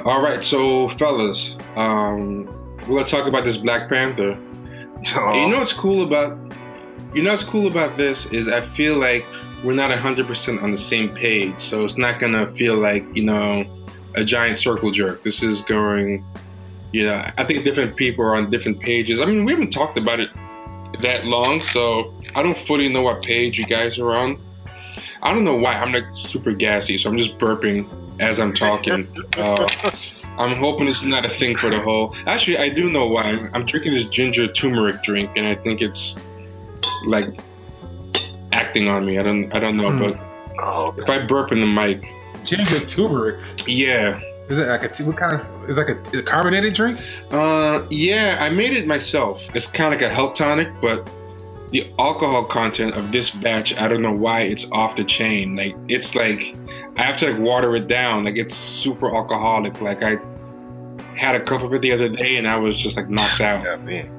All right, so fellas, we're gonna talk about this Black Panther. And you know what's cool about this is I feel like we're not 100% on the same page, so it's not gonna feel like a giant circle jerk. This is going, I think different people are on different pages. I mean, we haven't talked about it that long, so I don't fully know what page you guys are on. I don't know why I'm like super gassy, so I'm just burping as I'm talking. I'm hoping this is not a thing for the whole. Actually, I do know why. I'm drinking this ginger turmeric drink, and I think it's like acting on me. I don't know, but if I burp in the mic, ginger turmeric. Yeah. Is it like what kind of? Is it like a carbonated drink? Yeah, I made it myself. It's kind of like a health tonic, but the alcohol content of this batch, I don't know why it's off the chain. Like it's like I have to like water it down. Like it's super alcoholic. Like I had a cup of it the other day and I was just like knocked out. Yeah, man.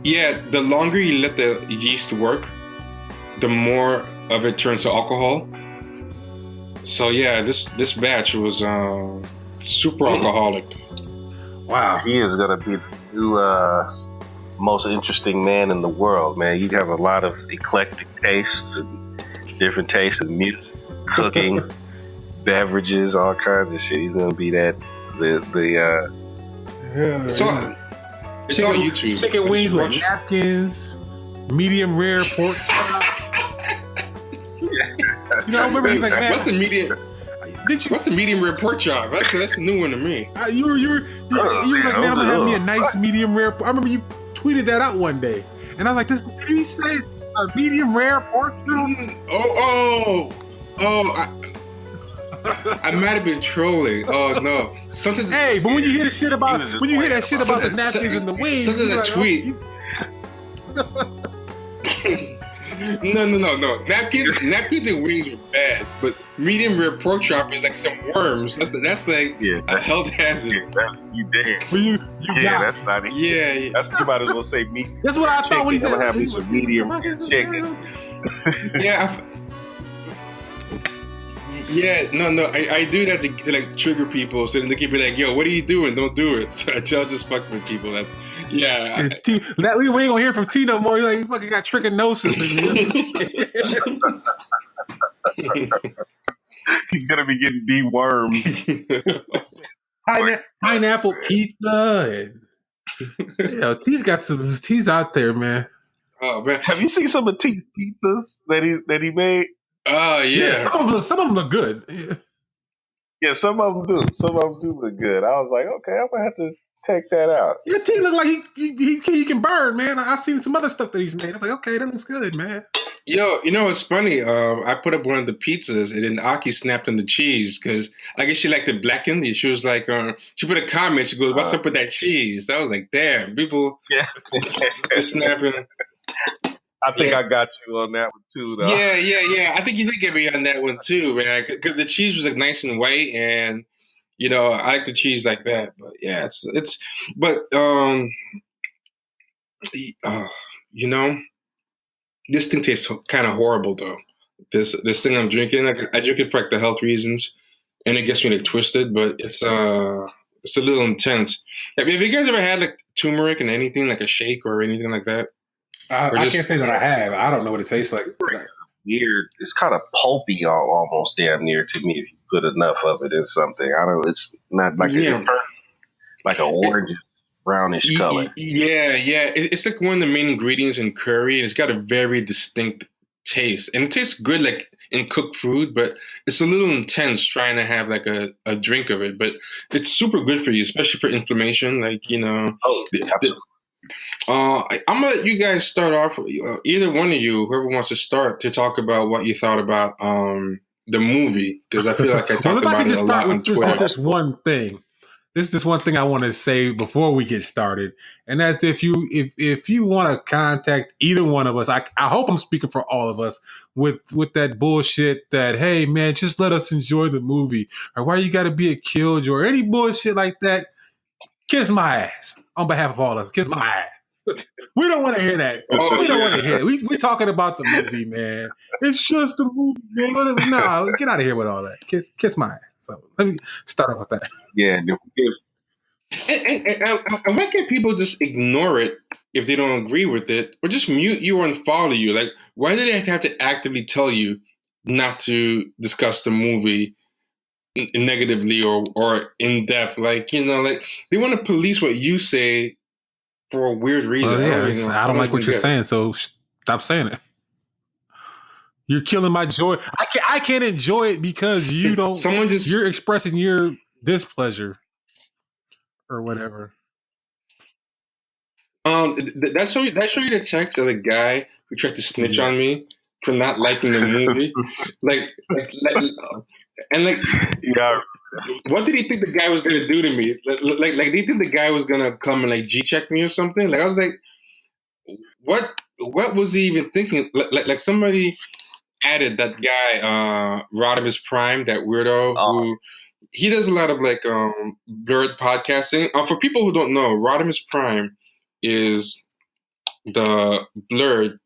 Yeah, the longer you let the yeast work, the more of it turns to alcohol. So yeah, this batch was super alcoholic. Wow. He is gonna be the new most interesting man in the world, man. You have a lot of eclectic tastes and different tastes in music, cooking, beverages, all kinds of shit. He's gonna be that it's all YouTube. Chicken wings with napkins, medium rare pork chop. I remember he's like, man, what's the medium rare pork chop? That's a new one to me. You were like, man, I'm gonna have me a nice medium rare. I remember you tweeted that out one day, and I was like, did he say a medium rare pork chop? I might have been trolling. Oh no! Something. Hey, but when you hear the shit about the napkins and the wings, something that tweet. No. Napkins and wings are bad, but medium rare pork chop is like some worms. That's like a health hazard. You damn. That's not it. Yeah. That's somebody will say meat. That's what I thought when he said. I'm gonna have me some medium chicken. I do that to like trigger people, so then they can be like, "Yo, what are you doing? Don't do it." So I'll just fuck with people. We ain't gonna hear from T no more. He's like, you fucking got trichinosis. He's gonna be getting dewormed. Pineapple pizza. And, T's out there, man. Oh man, have you seen some of T's pizzas that he made? Oh yeah. Some of them look good. Yeah, some of them do. Some of them do look good. I was like, okay, I'm gonna have to check that out. Your T look like he can burn, man. I've seen some other stuff that he's made. I'm like, okay, that looks good, man. Yo, it's funny. I put up one of the pizzas, and then Aki snapped on the cheese because I guess she liked it blackened. She was like, she put a comment. She goes, "What's up with that cheese?" I was like, "Damn, people just snapping." I think I got you on that one too, though. Yeah. I think you did get me on that one too, man. Because the cheese was like nice and white, and I like the cheese like that. But yeah, this thing tastes kind of horrible though. This thing I'm drinking, like, I drink it for like the health reasons, and it gets me like twisted. But it's a little intense. Have you guys ever had like turmeric in anything, like a shake or anything like that? I can't say that I have. I don't know what it tastes like. Weird. It's kind of pulpy, almost damn near to me. If you put enough of it in something, I don't. It's not like like an orange, brownish color. Yeah. It's like one of the main ingredients in curry, and it's got a very distinct taste, and it tastes good like in cooked food, but it's a little intense trying to have like a drink of it. But it's super good for you, especially for inflammation. Like I'm gonna let you guys start off. Either one of you, whoever wants to start, to talk about what you thought about the movie, because I feel like I talked about it a lot on Twitter. This one thing. This is one thing I want to say before we get started, and that's if you want to contact either one of us, I hope I'm speaking for all of us with that bullshit that, hey man, just let us enjoy the movie, or why you got to be a killjoy or any bullshit like that. Kiss my ass on behalf of all of us. Kiss my ass. We don't want to hear that. We don't want to hear it. We're talking about the movie, man. It's just a movie, man. No, get out of here with all that. Kiss my ass. So let me start off with that. Yeah. And why can't people just ignore it if they don't agree with it, or just mute you or unfollow you? Like, why do they have to actively tell you not to discuss the movie negatively or in depth? Like, like they want to police what you say for a weird reason. Well, yeah, I don't like what even you're get it. saying, so stop saying it. You're killing my joy. I can't enjoy it because you don't. You're expressing your displeasure or whatever. That show you the text of the guy who tried to snitch on me for not liking the movie. Yeah. What did he think the guy was gonna do to me? Like, do you think the guy was gonna come and like G check me or something? Like, I was like, what was he even thinking? Like somebody added that guy, Rodimus Prime, that weirdo who he does a lot of like blurred podcasting. For people who don't know, Rodimus Prime is the blurred.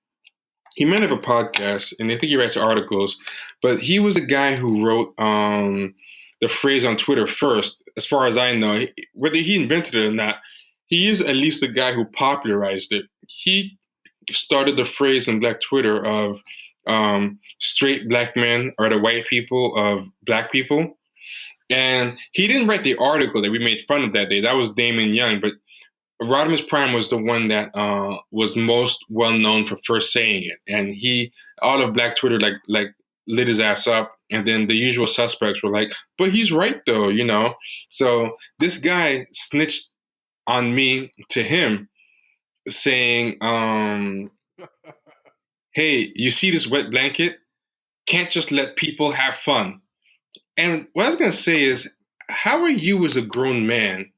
He might have a podcast, and I think he writes articles, but he was the guy who wrote the phrase on Twitter first, as far as I know. Whether he invented it or not, he is at least the guy who popularized it. He started the phrase in Black Twitter of straight black men are the white people of black people. And he didn't write the article that we made fun of that day. That was Damon Young, but Rodimus Prime was the one that was most well known for first saying it, and all of Black Twitter like lit his ass up, and then the usual suspects were like, "But he's right though," So this guy snitched on me to him, saying, "Hey, you see this wet blanket? Can't just let people have fun." And what I was gonna say is, how are you as a grown man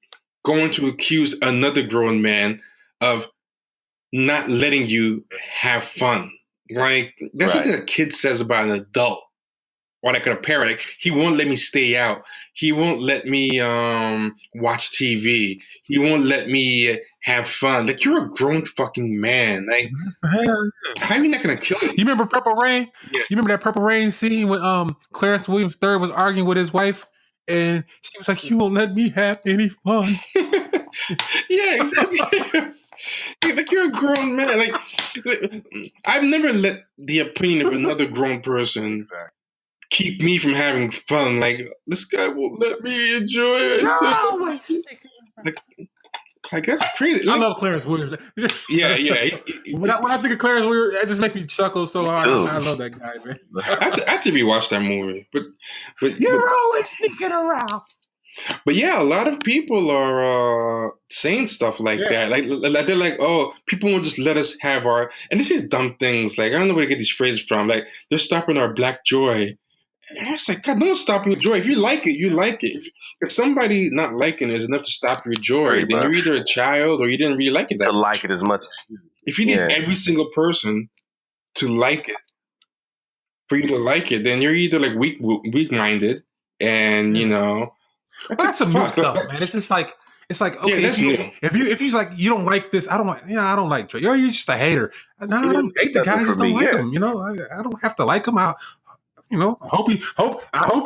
going to accuse another grown man of not letting you have fun? Like, that's something a kid says about an adult, or like a parent. Like, he won't let me stay out. He won't let me watch TV. He won't let me have fun. Like, you're a grown fucking man. Like, how are you not gonna kill me? You remember Purple Rain? Yeah. You remember that Purple Rain scene when Clarence Williams III was arguing with his wife, and she was like, "You won't let me have any fun." Yeah, exactly. Like, you're a grown man. Like, I've never let the opinion of another grown person keep me from having fun. Like, this guy won't let me enjoy it. Like, that's crazy. I love Clarence Williams. Yeah. When I think of Clarence Williams, it just makes me chuckle so hard. I love that guy, man. I have to rewatch that movie. But you're always sneaking around. But yeah, a lot of people are saying stuff like that. Like they're like, "Oh, people won't just let us have our," and they say dumb things. Like, I don't know where to get these phrases from. Like, they're stopping our black joy. And I was like, God, don't stop your joy. If you like it, you like it. If somebody not liking it is enough to stop your joy, then you're either a child or you didn't really like it. To like it as much. If you need every single person to like it for you to like it, then you're either like weak-minded, and that's some new stuff, man. It's just like okay, if you like you don't like this, I don't like Drake. You're just a hater. No, I don't hate the guy. I just don't like him. I don't have to like him. I hope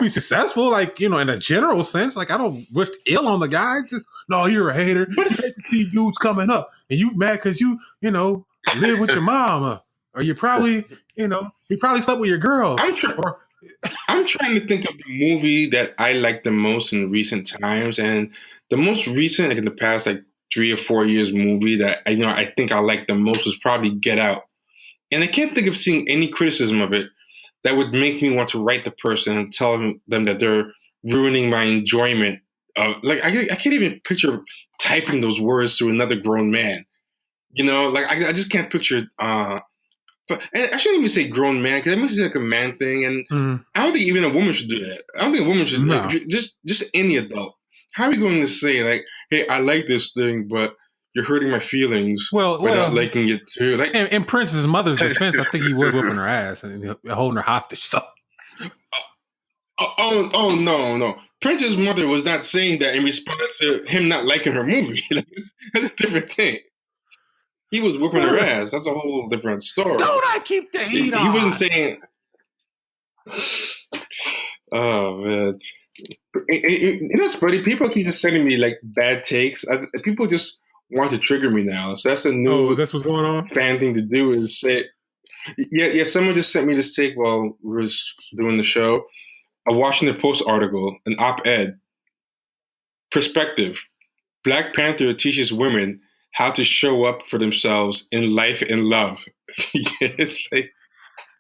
he's successful. Like, in a general sense. Like, I don't wish ill on the guy. Just no, you're a hater. But you see dudes coming up, and you mad because you live with your mama, or you probably you probably slept with your girl. I'm trying to think of the movie that I like the most in recent times, and the most recent, like in the past, like 3 or 4 years, movie that I think I like the most was probably Get Out, and I can't think of seeing any criticism of it that would make me want to write the person and tell them that they're ruining my enjoyment of. Like, I can't even picture typing those words to another grown man. Like, I just can't picture. But I shouldn't even say grown man, because that makes it like a man thing, and I don't think even a woman should do that. I don't think a woman should. No. Like, just any adult. How are you going to say, like, "Hey, I like this thing, but you're hurting my feelings by not liking it too"? Like, in Prince's mother's defense, I think he was whipping her ass and holding her hostage. So, no. Prince's mother was not saying that in response to him not liking her movie. That's a different thing. He was whipping her ass. That's a whole different story. Don't I keep the heat on? He wasn't saying. Oh man, It's funny. People keep just sending me like bad takes. People just want to trigger me now. So that's a Oh, is new that what's going on? fan thing to do. Is say, yeah. Someone just sent me this take while we were doing the show. A Washington Post article, an op-ed, perspective. Black Panther teaches women how to show up for themselves in life and love. It's like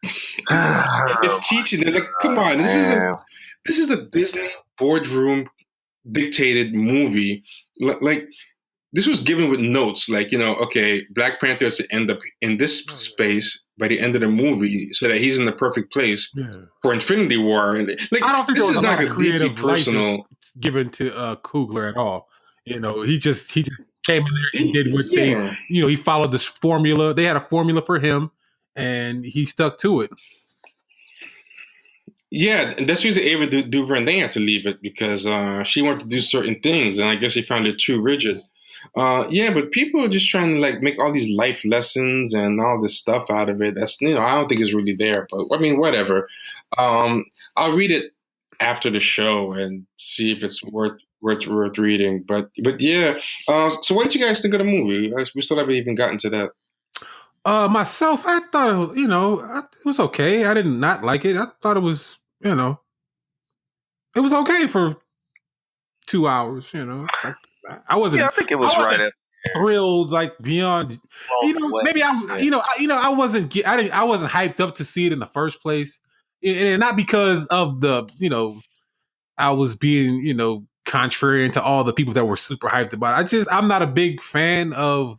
it's teaching. They're like, come on, Man. this is a Disney boardroom dictated movie. Like this was given with notes, like, okay, Black Panther has to end up in this space by the end of the movie so that he's in the perfect place for Infinity War. And like, I don't think this there was is a lot not of a deeply creative license personal. given to Coogler at all. He just came in there and did what they, Yeah. he followed this formula. They had a formula for him, and he stuck to it. Yeah, and that's usually Ava DuVernay had to leave it because she wanted to do certain things, and I guess she found it too rigid. Yeah, but people are just trying to like make all these life lessons and all this stuff out of it. That's I don't think is really there. But I mean, whatever. I'll read it after the show and see if it's worth reading. But yeah. So what did you guys think of the movie? We still haven't even gotten to that. Myself, I thought it was okay. I did not like it. I thought it was it was okay for 2 hours. I wasn't. Yeah, I think it was right at thrilled like beyond. Maybe I wasn't. I wasn't hyped up to see it in the first place, and not because of the I was being contrarian to all the people that were super hyped about it. I'm not a big fan of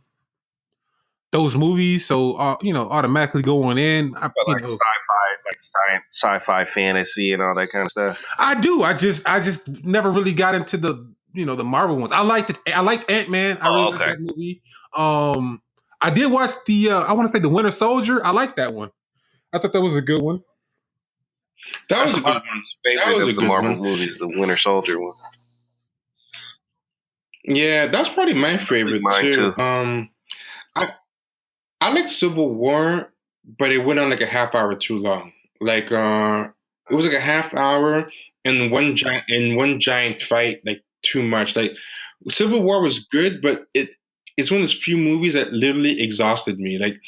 those movies, so automatically going in, sci-fi fantasy and all that kind of stuff. I do. I just never really got into the Marvel ones. I liked Ant-Man. I really liked that movie. I did watch I want to say the Winter Soldier. I liked that one. I thought that was a good one. That was a good one. That was a good Marvel movies, the Winter Soldier one. Yeah, that's probably my favorite too. I liked Civil War, but it went on like a half hour too long. Like it was like a half hour in one giant fight, like too much. Like Civil War was good, but it's one of those few movies that literally exhausted me. Like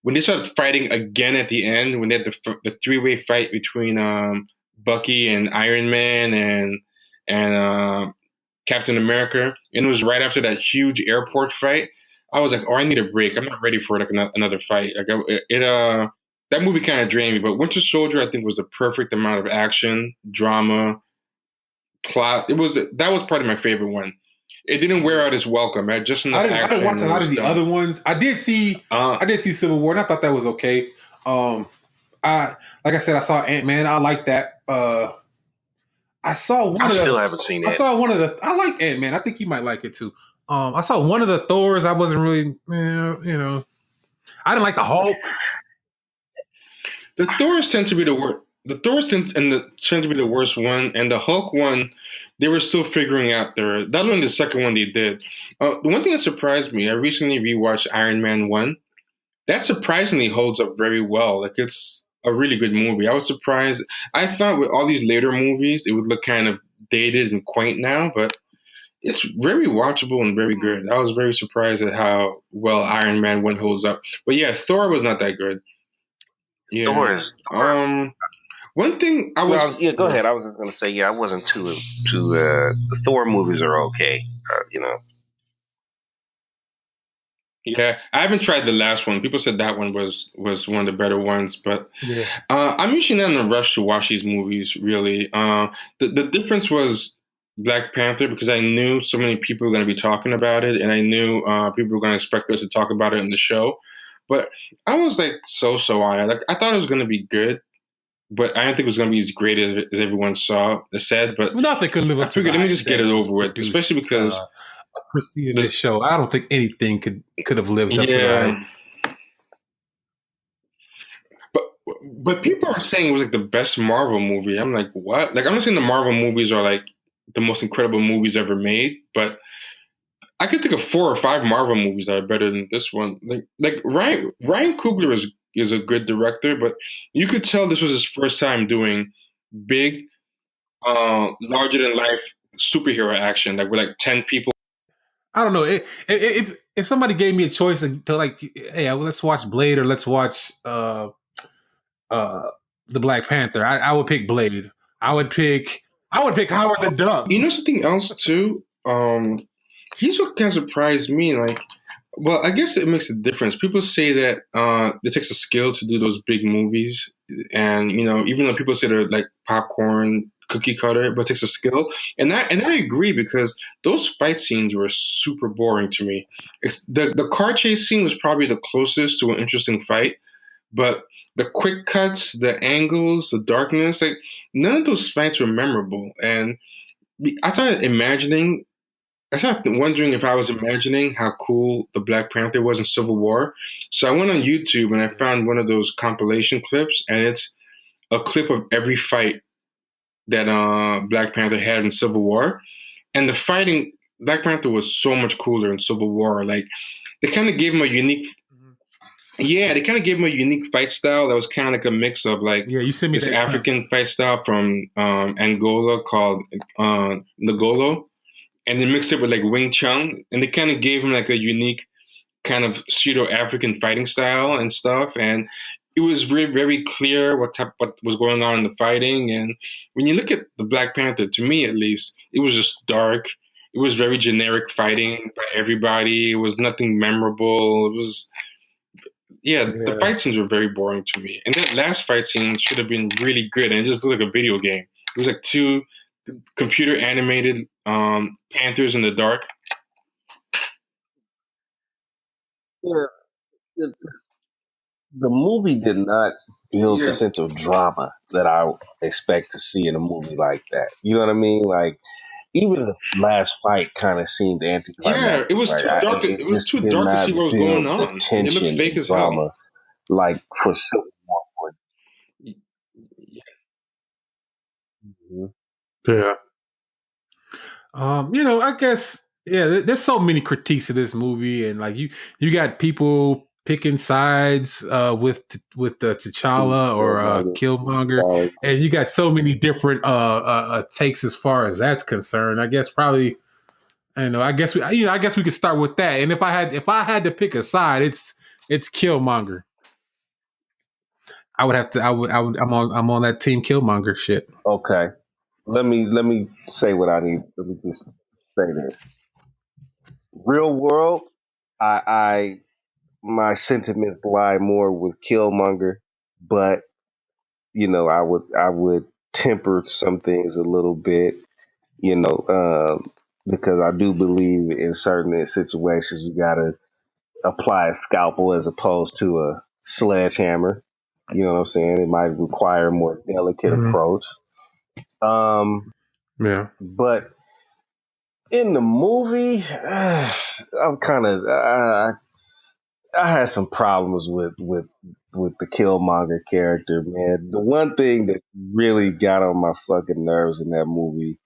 when they started fighting again at the end, when they had the 3-way fight between Bucky and Iron Man and Captain America, and it was right after that huge airport fight. I was like, oh, I need a break. I'm not ready for like another fight. Like that movie kind of drained me. But Winter Soldier, I think, was the perfect amount of action, drama, plot. That was probably my favorite one. It didn't wear out its welcome. I had just enough action. I didn't watch a lot of the other ones. I did see Civil War, and I thought that was okay. Like I said, I saw Ant-Man. I like that. I saw one. I still haven't seen it. I saw one of the. I like Ant-Man. I think you might like it too. I saw one of the Thors. I wasn't really, I didn't like the Hulk. The Thors tend to be the worst. The Thors tend to be the worst one, and the Hulk one, they were still figuring out that one. The second one they did. The one thing that surprised me, I recently rewatched Iron Man 1. That surprisingly holds up very well. Like it's a really good movie. I was surprised. I thought with all these later movies, it would look kind of dated and quaint now, but it's very watchable and very good. I was very surprised at how well Iron Man 1 holds up. But yeah, Thor was not that good. Yeah. Thor. One thing I was... go ahead. I was just going to say, I wasn't too the Thor movies are okay, Yeah, I haven't tried the last one. People said that one was one of the better ones, but I'm usually not in a rush to watch these movies, really. The difference was Black Panther because I knew so many people were going to be talking about it, and I knew people were going to expect us to talk about it in the show. But I was like so on it. Like I thought it was going to be good, but I didn't think it was going to be as great as everyone said. But nothing could live up. I figured let me just get it over with, especially because preceding this show, I don't think anything could have lived up to that. But people are saying it was like the best Marvel movie. I'm like, what? Like I'm not saying the Marvel movies are like the most incredible movies ever made, but I could think of 4 or 5 Marvel movies that are better than this one. Like Ryan Coogler is a good director, but you could tell this was his first time doing big larger than life superhero action, like with like 10 people. I don't know if somebody gave me a choice to like, hey, let's watch Blade or let's watch the Black Panther. I would pick Blade. I would pick Howard the Duck. You know something else too? Here's what kind of surprised me. Like, well, I guess it makes a difference. People say that it takes a skill to do those big movies, and even though people say they're like popcorn cookie cutter, but it takes a skill, and I agree because those fight scenes were super boring to me. It's the car chase scene was probably the closest to an interesting fight, but the quick cuts, the angles, the darkness, like none of those fights were memorable. And I started imagining I started wondering if I was imagining how cool the Black Panther was in Civil War. So I went on YouTube and I found one of those compilation clips, and it's a clip of every fight that Black Panther had in Civil War. And the fighting, Black Panther was so much cooler in Civil War. Like they kind of gave him a unique, yeah, they kind of gave him a unique fight style that was kind of like a mix of like you sent me this that African fight style from Angola called Ngolo, and they mixed it with like Wing Chun, and they kind of gave him like a unique kind of pseudo African fighting style and stuff. And it was very very clear what was going on in the fighting. And when you look at the Black Panther, to me at least, it was just dark. It was very generic fighting by everybody. It was nothing memorable. It was the fight scenes were very boring to me. And that last fight scene should have been really good, and it just looked like a video game. It was like two computer animated panthers in the dark. Yeah, the movie did not build the sense of drama that I expect to see in a movie like that. You know what I mean? Like even the last fight kind of seemed anticlimactic. Yeah, it was too dark. It was too dark to see what was going on. It looked fake as hell. Like for Civil War. Yeah. I guess there's so many critiques of this movie, and like you got people picking sides with the T'Challa or Killmonger, and you got so many different takes as far as that's concerned. I guess probably I guess we could start with that. And if I had to pick a side, it's Killmonger. I would have to. I'm on that team Killmonger shit. Okay. Let me say what I need. Let me just say this. Real world, my sentiments lie more with Killmonger, but I would temper some things a little bit, because I do believe in certain situations you gotta apply a scalpel as opposed to a sledgehammer. You know what I'm saying? It might require a more delicate approach. But in the movie, I'm kind of I had some problems with the Killmonger character, man. The one thing that really got on my fucking nerves in that movie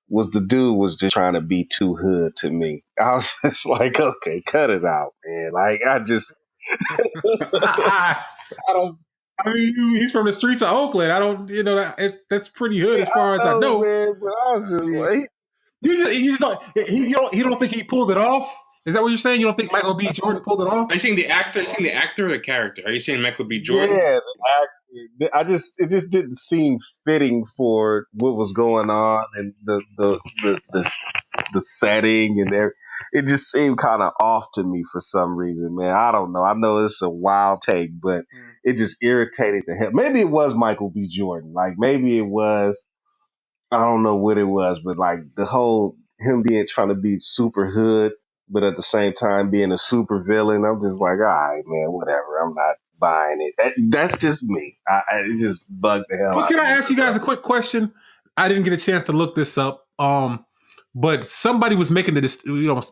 was the dude was just trying to be too hood to me. I was just like, okay, cut it out, man. Like I just I don't. I mean, he's from the streets of Oakland. I don't, that's pretty hood as far as I know. Man, but I was just like, you don't think he pulled it off? Is that what you're saying? You don't think Michael B. Jordan pulled it off? Are you saying the actor? Are you saying the actor or the character? Are you saying Michael B. Jordan? Yeah, the actor. It just didn't seem fitting for what was going on and the setting and there. It just seemed kind of off to me for some reason, man. I don't know. I know it's a wild take, but it just irritated the hell. Maybe it was Michael B. Jordan. Like maybe it was. I don't know what it was, but like the whole him trying to be super hood, but at the same time being a super villain. I'm just like, all right, man, whatever. I'm not buying it. That's just me. It just bugged the hell out. Well, can I ask you guys a quick question? I didn't get a chance to look this up. But somebody was making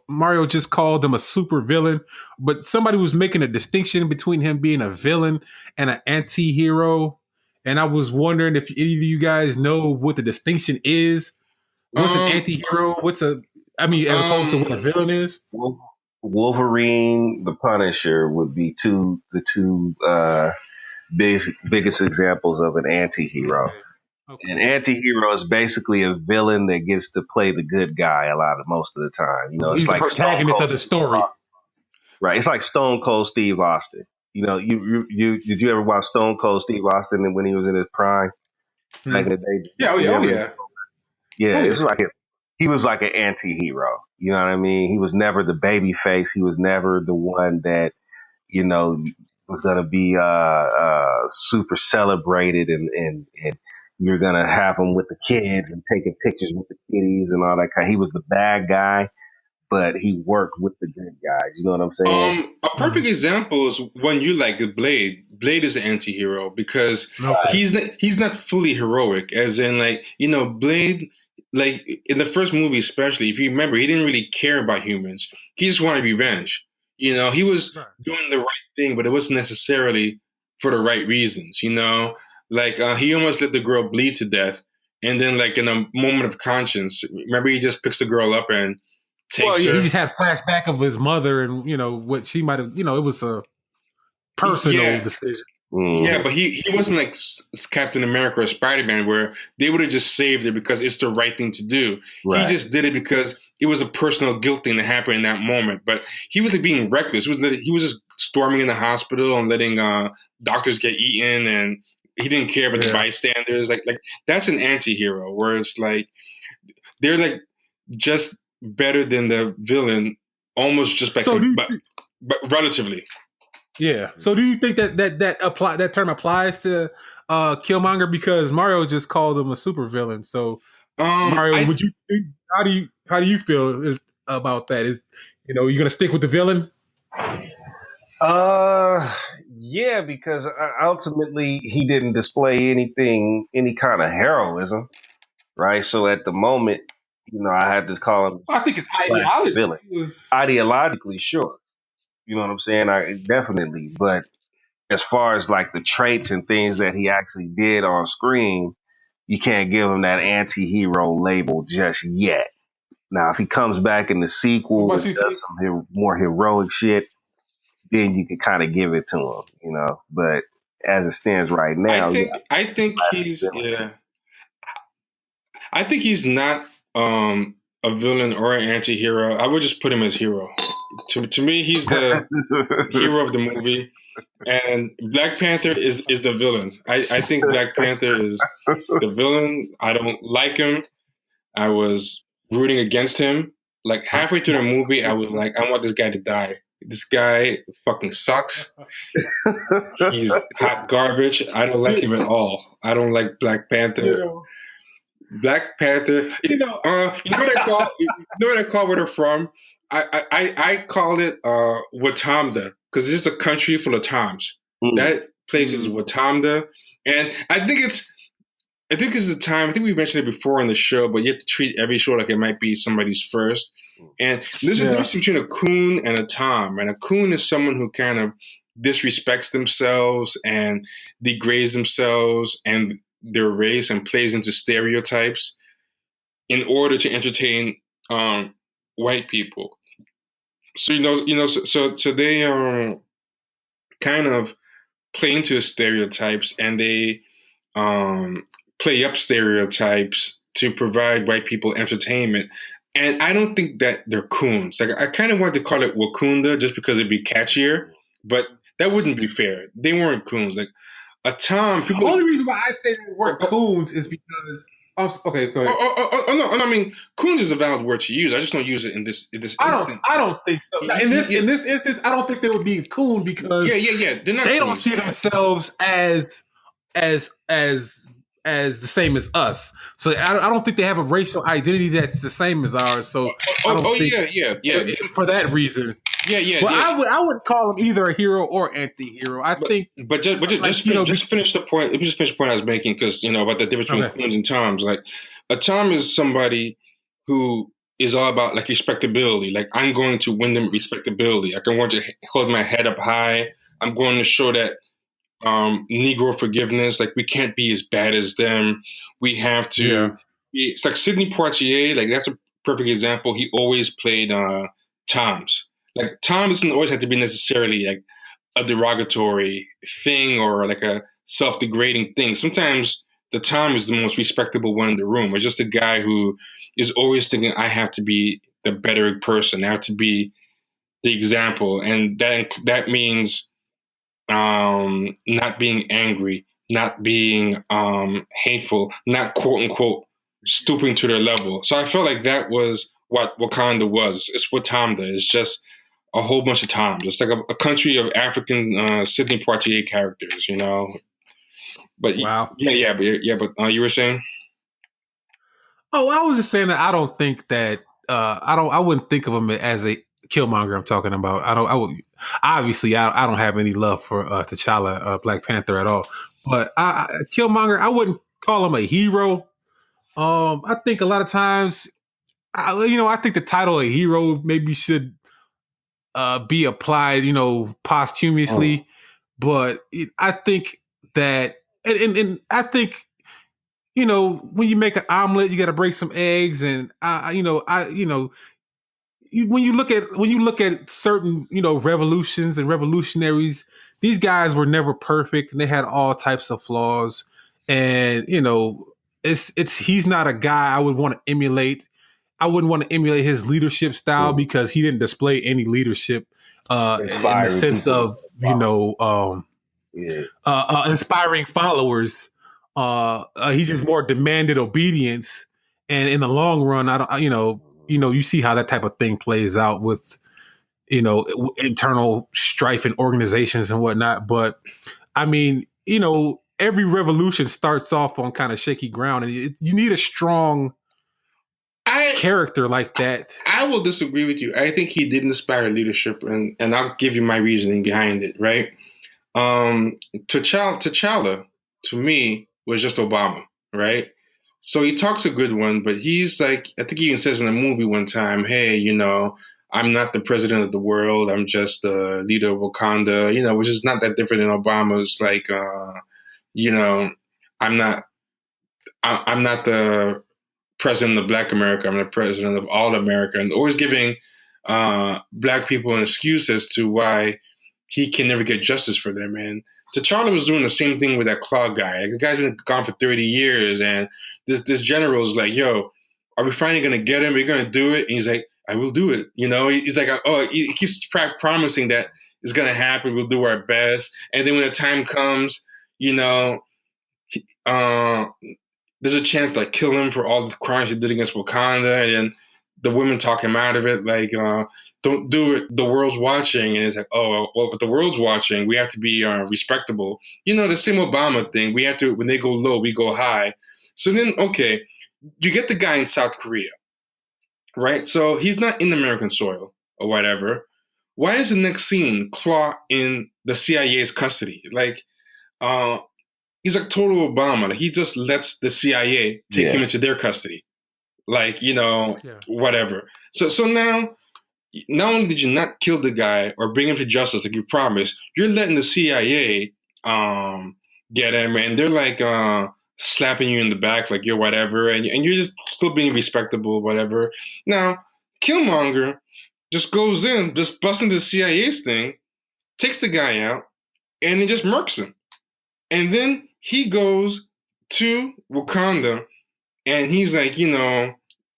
Mario just called him a super villain, but somebody was making a distinction between him being a villain and an anti-hero. And I was wondering if any of you guys know what the distinction is. What's an anti-hero? As opposed to what a villain is? Wolverine, the Punisher would be the two biggest examples of an anti-hero. An Okay. anti-hero is basically a villain that gets to play the good guy most of the time. It's He's the like Stone protagonist Cold of the Steve story. Austin. Right. It's like Stone Cold Steve Austin. You did you ever watch Stone Cold Steve Austin when he was in his prime back Hmm. in the day? Yeah, oh You yeah, oh ever yeah. Yeah, Oh it's yeah. like he was like an anti-hero. You know what I mean? He was never the baby face. He was never the one that, was gonna be super celebrated and you're gonna have him with the kids and taking pictures with the kiddies and all that kind. He was the bad guy, but he worked with the good guys. You know what I'm saying? A perfect example is when you like Blade. Blade is an anti-hero because Okay. he's not fully heroic, as in like, Blade, like in the first movie especially, if you remember, he didn't really care about humans. He just wanted revenge. He was Right. doing the right thing, but it wasn't necessarily for the right reasons. Like he almost let the girl bleed to death, and then like in a moment of conscience, remember he just picks the girl up and Well, takes yeah, he her. just had a flashback of his mother and what she might have. It was a personal Yeah, decision. yeah, Hmm. but he wasn't like Captain America or Spider Man, where they would have just saved it because it's the right thing to do. He Right. just did it because it was a personal guilt thing that happened in that moment. But he wasn't being reckless. He was just storming in the hospital and letting doctors get eaten, and he didn't care about the Yeah. bystanders. Like that's an anti-hero, where it's like they're like just better than the villain, almost just by So do you, but relatively. yeah. So do you think that term applies to Killmonger because Mario just called him a supervillain? So Mario, I would you think, how do you feel about that? Is you gonna stick with the villain? Uh, yeah, because ultimately he didn't display any kind of heroism, right? So at the moment, I had to call him I think his classic ideology villain. was. Ideologically, sure, you know what I'm saying. I definitely, but as far as like the traits and things that he actually did on screen, you can't give him that anti-hero label just yet. Now, if he comes back in the What sequel about and you, does T? some more heroic shit, then you can kind of give it to him. But as it stands right I now, yeah, think I think he's villain. yeah. I think he's not a villain or an anti-hero. I would just put him as hero. To me, he's the hero of the movie, and Black Panther is the villain. I think Black Panther is the villain. I don't like him. I was rooting against him. Like halfway through the movie, I was like, I want this guy to die. This guy fucking sucks. He's hot garbage. I don't like him at all. I don't like Black You Panther. know, Black Panther. you know. You know what I call? You know what I call where they're from? I call it WaTomDa because it's a country full of Toms. Mm, That place is WaTomDa, and I think it's a time. I think we mentioned it before on the show, but you have to treat every show like it might be somebody's first. And there's a Yeah. difference between a coon and a Tom. And a coon is someone who kind of disrespects themselves and degrades themselves and their race and plays into stereotypes in order to entertain white people. So so they kind of play into stereotypes and they um, play up stereotypes to provide white people entertainment. And I don't think that they're coons. Like I kind of wanted to call it Wakunda just because it'd be catchier, but that wouldn't be fair. They weren't coons. Like a Tom, people. Only reason why I say the word Oh, coons is because. Okay, go ahead. no, I mean, coons is a valid word to use. I just don't use it in this I don't. instant. I don't think so. Now, Yeah, in this instance, I don't think they would be a coon because yeah. They're not they don't coons. see themselves as as the same as us. So I don't think they have a racial identity that's the same as ours. So I don't think Yeah. for that reason. Yeah. Well, I would call him either a hero or anti-hero. I But think, just just finish the point. Let me just finish the point I was making because about the difference between okay, coons and toms. Like a tom is somebody who is all about like respectability. Like I'm going to win them respectability. Like I want to hold my head up high. I'm going to show that Negro forgiveness. Like we can't be as bad as them. We have to. yeah, It's like Sidney Poitier. Like that's a perfect example. He always played toms. Like Tom doesn't always have to be necessarily like a derogatory thing or like a self-degrading thing. Sometimes the time is the most respectable one in the room. It's just a guy who is always thinking, I have to be the better person. I have to be the example. And that means not being angry, not being hateful, not quote unquote stooping to their level. So I felt like that was what Wakanda was. It's WaTomDa. It's just a whole bunch of times. It's like a country of African Sidney Poitier characters, you know. But wow. but you were saying? Oh, I was just saying that I don't think that I wouldn't think of him as a Killmonger. I'm talking about. I would obviously I don't have any love for T'Challa, Black Panther at all. But Killmonger, I wouldn't call him a hero. I think a lot of times, I think the title of hero maybe should be applied, posthumously. But I think that, and I think, when you make an omelet, you got to break some eggs, and when you look at certain, revolutions and revolutionaries, these guys were never perfect, and they had all types of flaws, and it's he's not a guy I would want to emulate. I wouldn't want to emulate his leadership style because he didn't display any leadership in the sense of inspiring followers. He just more demanded obedience, and in the long run, I don't. You see how that type of thing plays out with internal strife in organizations and whatnot. But I mean, every revolution starts off on kind of shaky ground, and you need a strong character like that. I will disagree with you. I think he did inspire leadership, and I'll give you my reasoning behind it. Right? T'Challa, to me, was just Obama, right? So he talks a good one, but he's like, I think he even says in a movie one time, hey, I'm not the president of the world. I'm just the leader of Wakanda, which is not that different than Obama's like, I'm not, I'm not the president of Black America. I'm the president of all America, and always giving Black people an excuse as to why he can never get justice for them. And T'Challa was doing the same thing with that Claw guy. Like, the guy's been gone for 30 years, and this general is like, yo, are we finally going to get him? Are we going to do it? And he's like, I will do it. He's like, oh, he keeps promising that it's going to happen. We'll do our best. And then when the time comes, there's a chance to like kill him for all the crimes he did against Wakanda, and the women talk him out of it, like, don't do it, the world's watching. And it's like, oh, well, but the world's watching, we have to be respectable. The same Obama thing, we have to, when they go low, we go high. So then, okay, you get the guy in South Korea, right? So he's not in American soil or whatever. Why is the next scene Claw in the CIA's custody? Like, he's like total Obama. Like, he just lets the CIA take him into their custody. Like, whatever. So now, not only did you not kill the guy or bring him to justice like you promised, you're letting the CIA get him, and they're like slapping you in the back like you're whatever, and you're just still being respectable, whatever. Now, Killmonger just goes in, just busts into the CIA's thing, takes the guy out, and he just murks him. And then he goes to Wakanda, and he's like,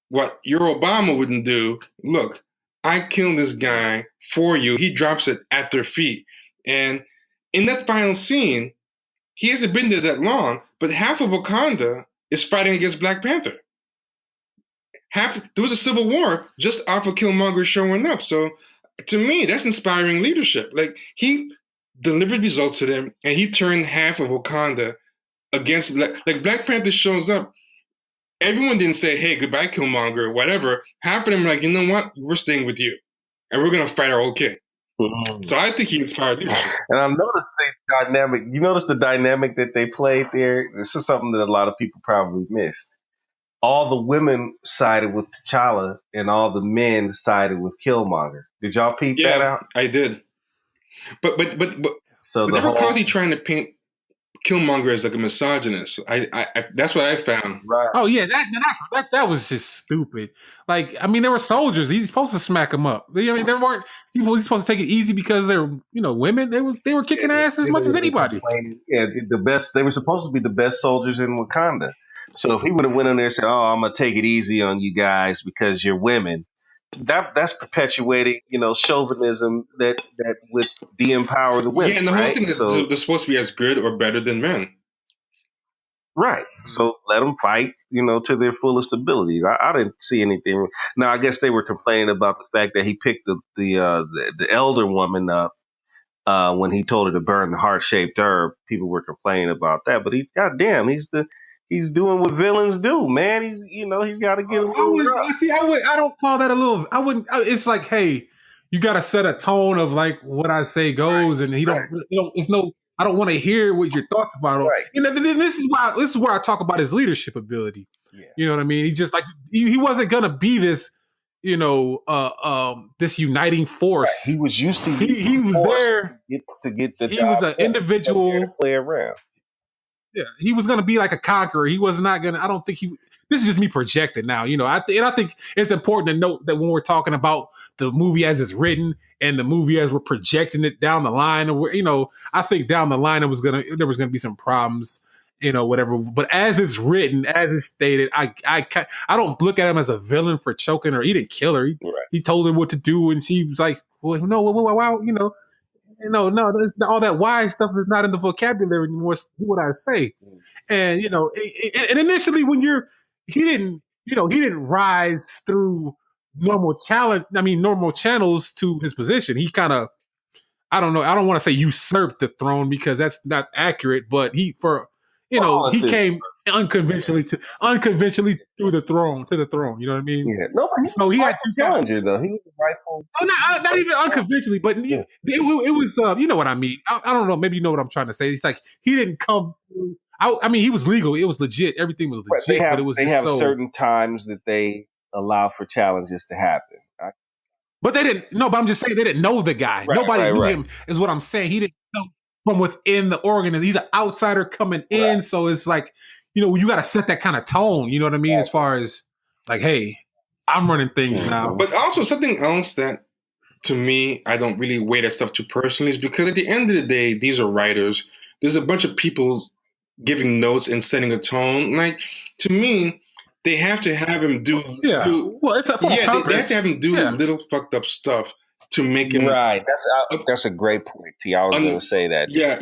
what your Obama wouldn't do, look, I killed this guy for you. He drops it at their feet. And in that final scene, he hasn't been there that long, but half of Wakanda is fighting against Black Panther. There was a civil war just off of Killmonger showing up. So to me, that's inspiring leadership. Like, he delivered results to them, and he turned half of Wakanda against Black Panther shows up. Everyone didn't say, hey, goodbye, Killmonger, or whatever. Half of them were like, you know what? We're staying with you, and we're going to fight our old kid. Mm-hmm. So I think he inspired leadership. And I noticed the dynamic. You notice the dynamic that they played there? This is something that a lot of people probably missed. All the women sided with T'Challa, and all the men sided with Killmonger. Did y'all peep that out? I did. But so they were constantly trying to paint Killmonger is like a misogynist. I that's what I found. Right. Oh yeah, that was just stupid. Like, I mean, they were soldiers. He's supposed to smack them up. I mean, they weren't. He was supposed to take it easy because they're women. They were kicking ass as much as anybody. Yeah, the best. They were supposed to be the best soldiers in Wakanda. So if he would have went in there and said, "Oh, I'm gonna take it easy on you guys because you're women," that's perpetuating, chauvinism that would de-empower the women. Yeah, and the whole right? thing is So they're supposed to be as good or better than men. right. So let them fight, to their fullest ability. I didn't see anything. Now I guess they were complaining about the fact that he picked the elder woman up. When he told her to burn the heart-shaped herb, people were complaining about that. But goddamn, he's doing what villains do, man. He's got to get a little rough. I don't call that a little. I wouldn't. It's like, hey, you got to set a tone of like what I say goes, and he don't. It's no. I don't want to hear what your thoughts about it. Right. This is where I talk about his leadership ability. Yeah. You know what I mean? He just like he wasn't gonna be this. This uniting force. Right. He was used to. He was there to get the. He was an individual to play around. Yeah, he was going to be like a conqueror. He was not going to. I don't think he. This is just me projecting now. I think it's important to note that when we're talking about the movie as it's written and the movie as we're projecting it down the line, or I think down the line there was gonna be some problems. Whatever. But as it's written, as it's stated, I don't look at him as a villain for choking her. He didn't kill her. He told her what to do, and she was like, "Well, no, wow, no, all that why stuff is not in the vocabulary anymore. Do what I say." And and initially when he didn't rise through normal channels to his position. He kind of, I don't know, I don't want to say usurped the throne because that's not accurate, but he came unconventionally through the throne to the throne. You know what I mean? Yeah. No, but so he had to challenger though. He was the rightful. Not even unconventionally, but it was. You know what I mean? I don't know. Maybe you know what I'm trying to say. It's like he didn't come through. I mean, he was legal. It was legit. Everything was legit. But it was. They have certain times that they allow for challenges to happen. Right? But they didn't. No, but I'm just saying they didn't know the guy. Nobody knew him. Is what I'm saying. He didn't come from within the organism. He's an outsider coming in. So it's like, you got to set that kind of tone. You know what I mean? As far as like, hey, I'm running things now. But also something else that, to me, I don't really weigh that stuff too personally is because at the end of the day, these are writers. There's a bunch of people giving notes and setting a tone. Like, to me, they have to have him do. Well, it's they have to have him do little fucked up stuff to make him. Right. That's a great point, T. I was going to say that. Yeah.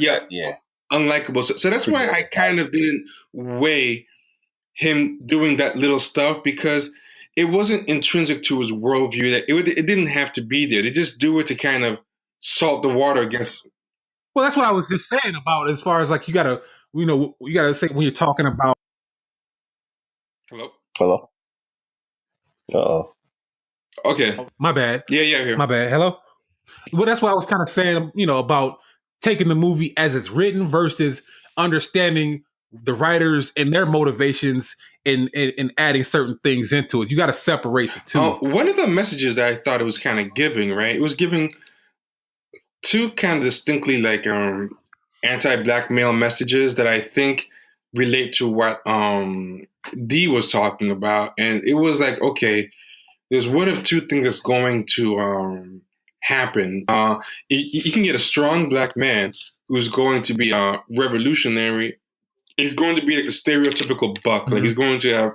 Unlikable. So that's why I kind of didn't weigh him doing that little stuff because it wasn't intrinsic to his worldview. That it didn't have to be there. They just do it to kind of salt the water against. Well, that's what I was just saying about as far as like you gotta say when you're talking about. Hello. Uh-oh. Okay. My bad. Yeah. My bad. Hello. Well, that's what I was kind of saying. About taking the movie as it's written versus understanding the writers and their motivations and adding certain things into it. You got to separate the two. One of the messages that I thought it was kind of giving, right? It was giving two kind of distinctly like anti-black male messages that I think relate to what D was talking about. And it was like, okay, there's one of two things that's going to happen. You can get a strong black man who's going to be revolutionary. He's going to be like the stereotypical buck. Like he's going to have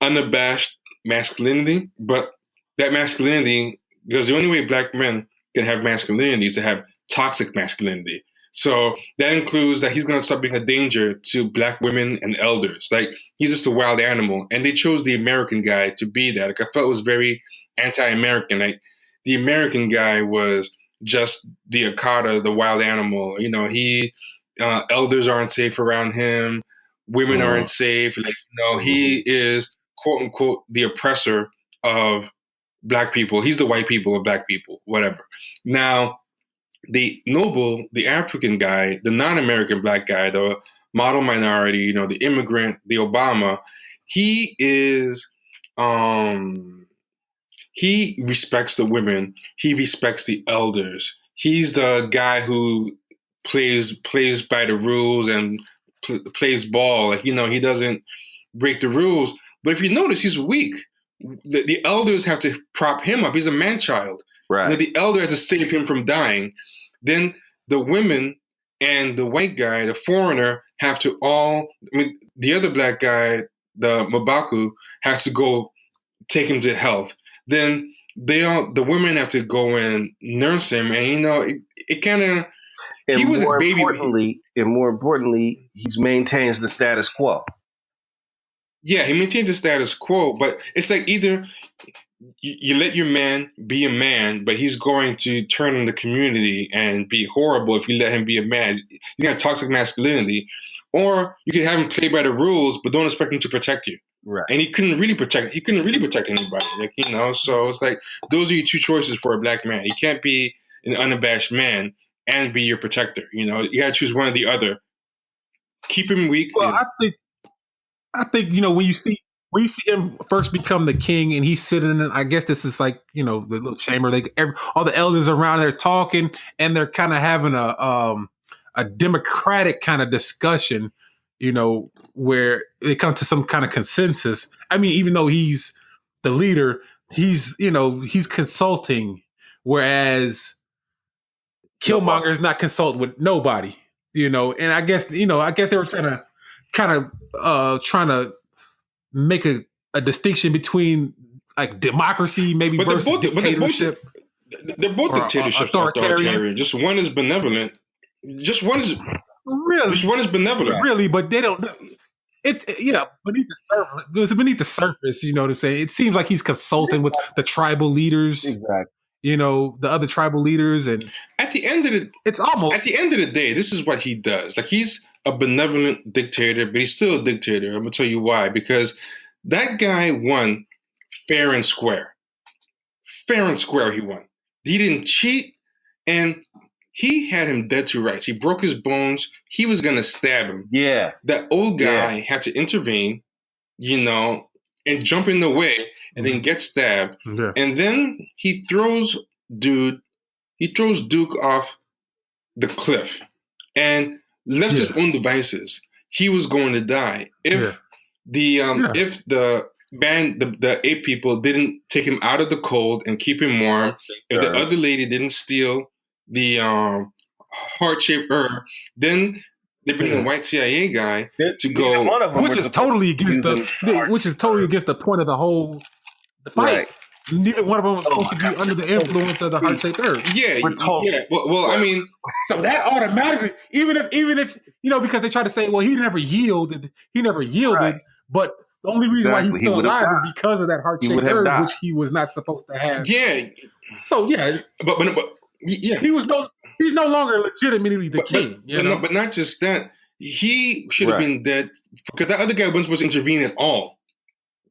unabashed masculinity, but that masculinity, because the only way black men can have masculinity is to have toxic masculinity. So that includes that he's going to start being a danger to black women and elders. Like he's just a wild animal. And they chose the American guy to be that. Like I felt it was very anti-American. Like the American guy was just the Akata, the wild animal. Elders aren't safe around him. Women aren't safe. Like, he is quote unquote the oppressor of black people. He's the white people of black people, whatever. Now, the noble, the African guy, the non-American black guy, the model minority, the immigrant, the Obama, he is, he respects the women. He respects the elders. He's the guy who plays by the rules and plays ball. Like, he doesn't break the rules. But if you notice, he's weak. The elders have to prop him up. He's a man-child. Right. The elder has to save him from dying. Then the women and the white guy, the foreigner, have to the other black guy, the Mabaku, has to go take him to health. Then the women have to go and nurse him, and it kind of. He was a baby. More importantly, he maintains the status quo. Yeah, he maintains the status quo, but it's like either you let your man be a man, but he's going to turn in the community and be horrible if you let him be a man. He's got toxic masculinity. Or you can have him play by the rules, but don't expect him to protect you. Right. And he couldn't really protect anybody. So it's like those are your two choices for a black man. He can't be an unabashed man and be your protector. You gotta choose one or the other. Keep him weak. Well, I think when you see him first become the king and he's sitting in, I guess this is like, the little chamber, all the elders around there talking, and they're kind of having a democratic kind of discussion, where they come to some kind of consensus. I mean, even though he's the leader, he's consulting, whereas Killmonger is not consulting with nobody, and I guess they were trying to make a distinction between like democracy, maybe versus dictatorship. They're both dictatorships, authoritarian. Just one is benevolent. Just one is benevolent. Really, but they don't. It's beneath the surface. It's beneath the surface. You know what I'm saying? It seems like he's consulting with the tribal leaders. Exactly. The other tribal leaders, and at the end of the day, this is what he does. Like, he's a benevolent dictator, but he's still a dictator. I'm gonna tell you why. Because that guy won fair and square. Fair and square, he won. He didn't cheat, and he had him dead to rights. He broke his bones. He was gonna stab him. Yeah. That old guy had to intervene, and jump in the way, and then get stabbed. Yeah. And then he throws Duke off the cliff and left his own devices. He was going to die if the ape people didn't take him out of the cold and keep him warm. If the other lady didn't steal the heart-shaped herb, then they bring the white CIA guy to go, which is totally against the point of the fight. Right. Neither one of them was supposed to be under the influence of the heart-shaped herb. Yeah. Well, I mean, so that automatically, even if because they try to say, well, he never yielded, right. But the only reason why he's still alive is because of that heart-shaped herb, which he was not supposed to have. Yeah. So but yeah, he's no longer legitimately the king. But not just that. He should have been dead because that other guy wasn't supposed to intervene at all.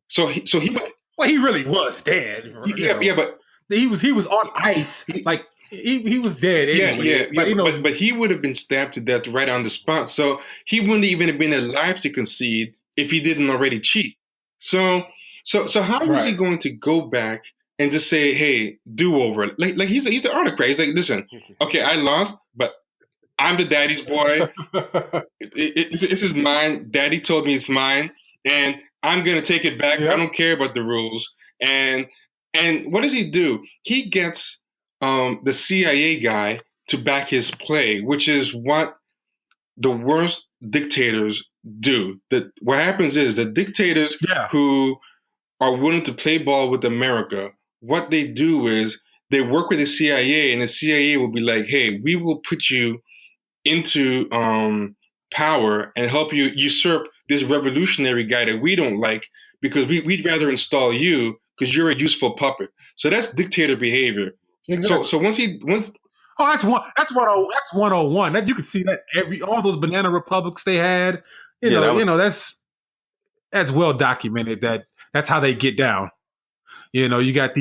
So he was. Well, he really was dead. Yeah, but he was on ice. Like he was dead. Anyway. But he would have been stabbed to death right on the spot. So he wouldn't even have been alive to concede if he didn't already cheat. So how was he going to go back and just say, "Hey, do over"? Like he's the autocrat. He's like, "Listen, okay, I lost, but I'm the daddy's boy. This is mine. Daddy told me it's mine, and I'm gonna take it back. I don't care about the rules." And what does he do? He gets the CIA guy to back his play, which is what the worst dictators do. What happens is the dictators who are willing to play ball with America, what they do is they work with the CIA, and the CIA will be like, "Hey, we will put you into power and help you usurp this revolutionary guy that we don't like because we'd rather install you because you're a useful puppet." So that's dictator behavior. Exactly. So once that's 101. That you could see that all those banana republics they had. That's well documented. That's how they get down. You got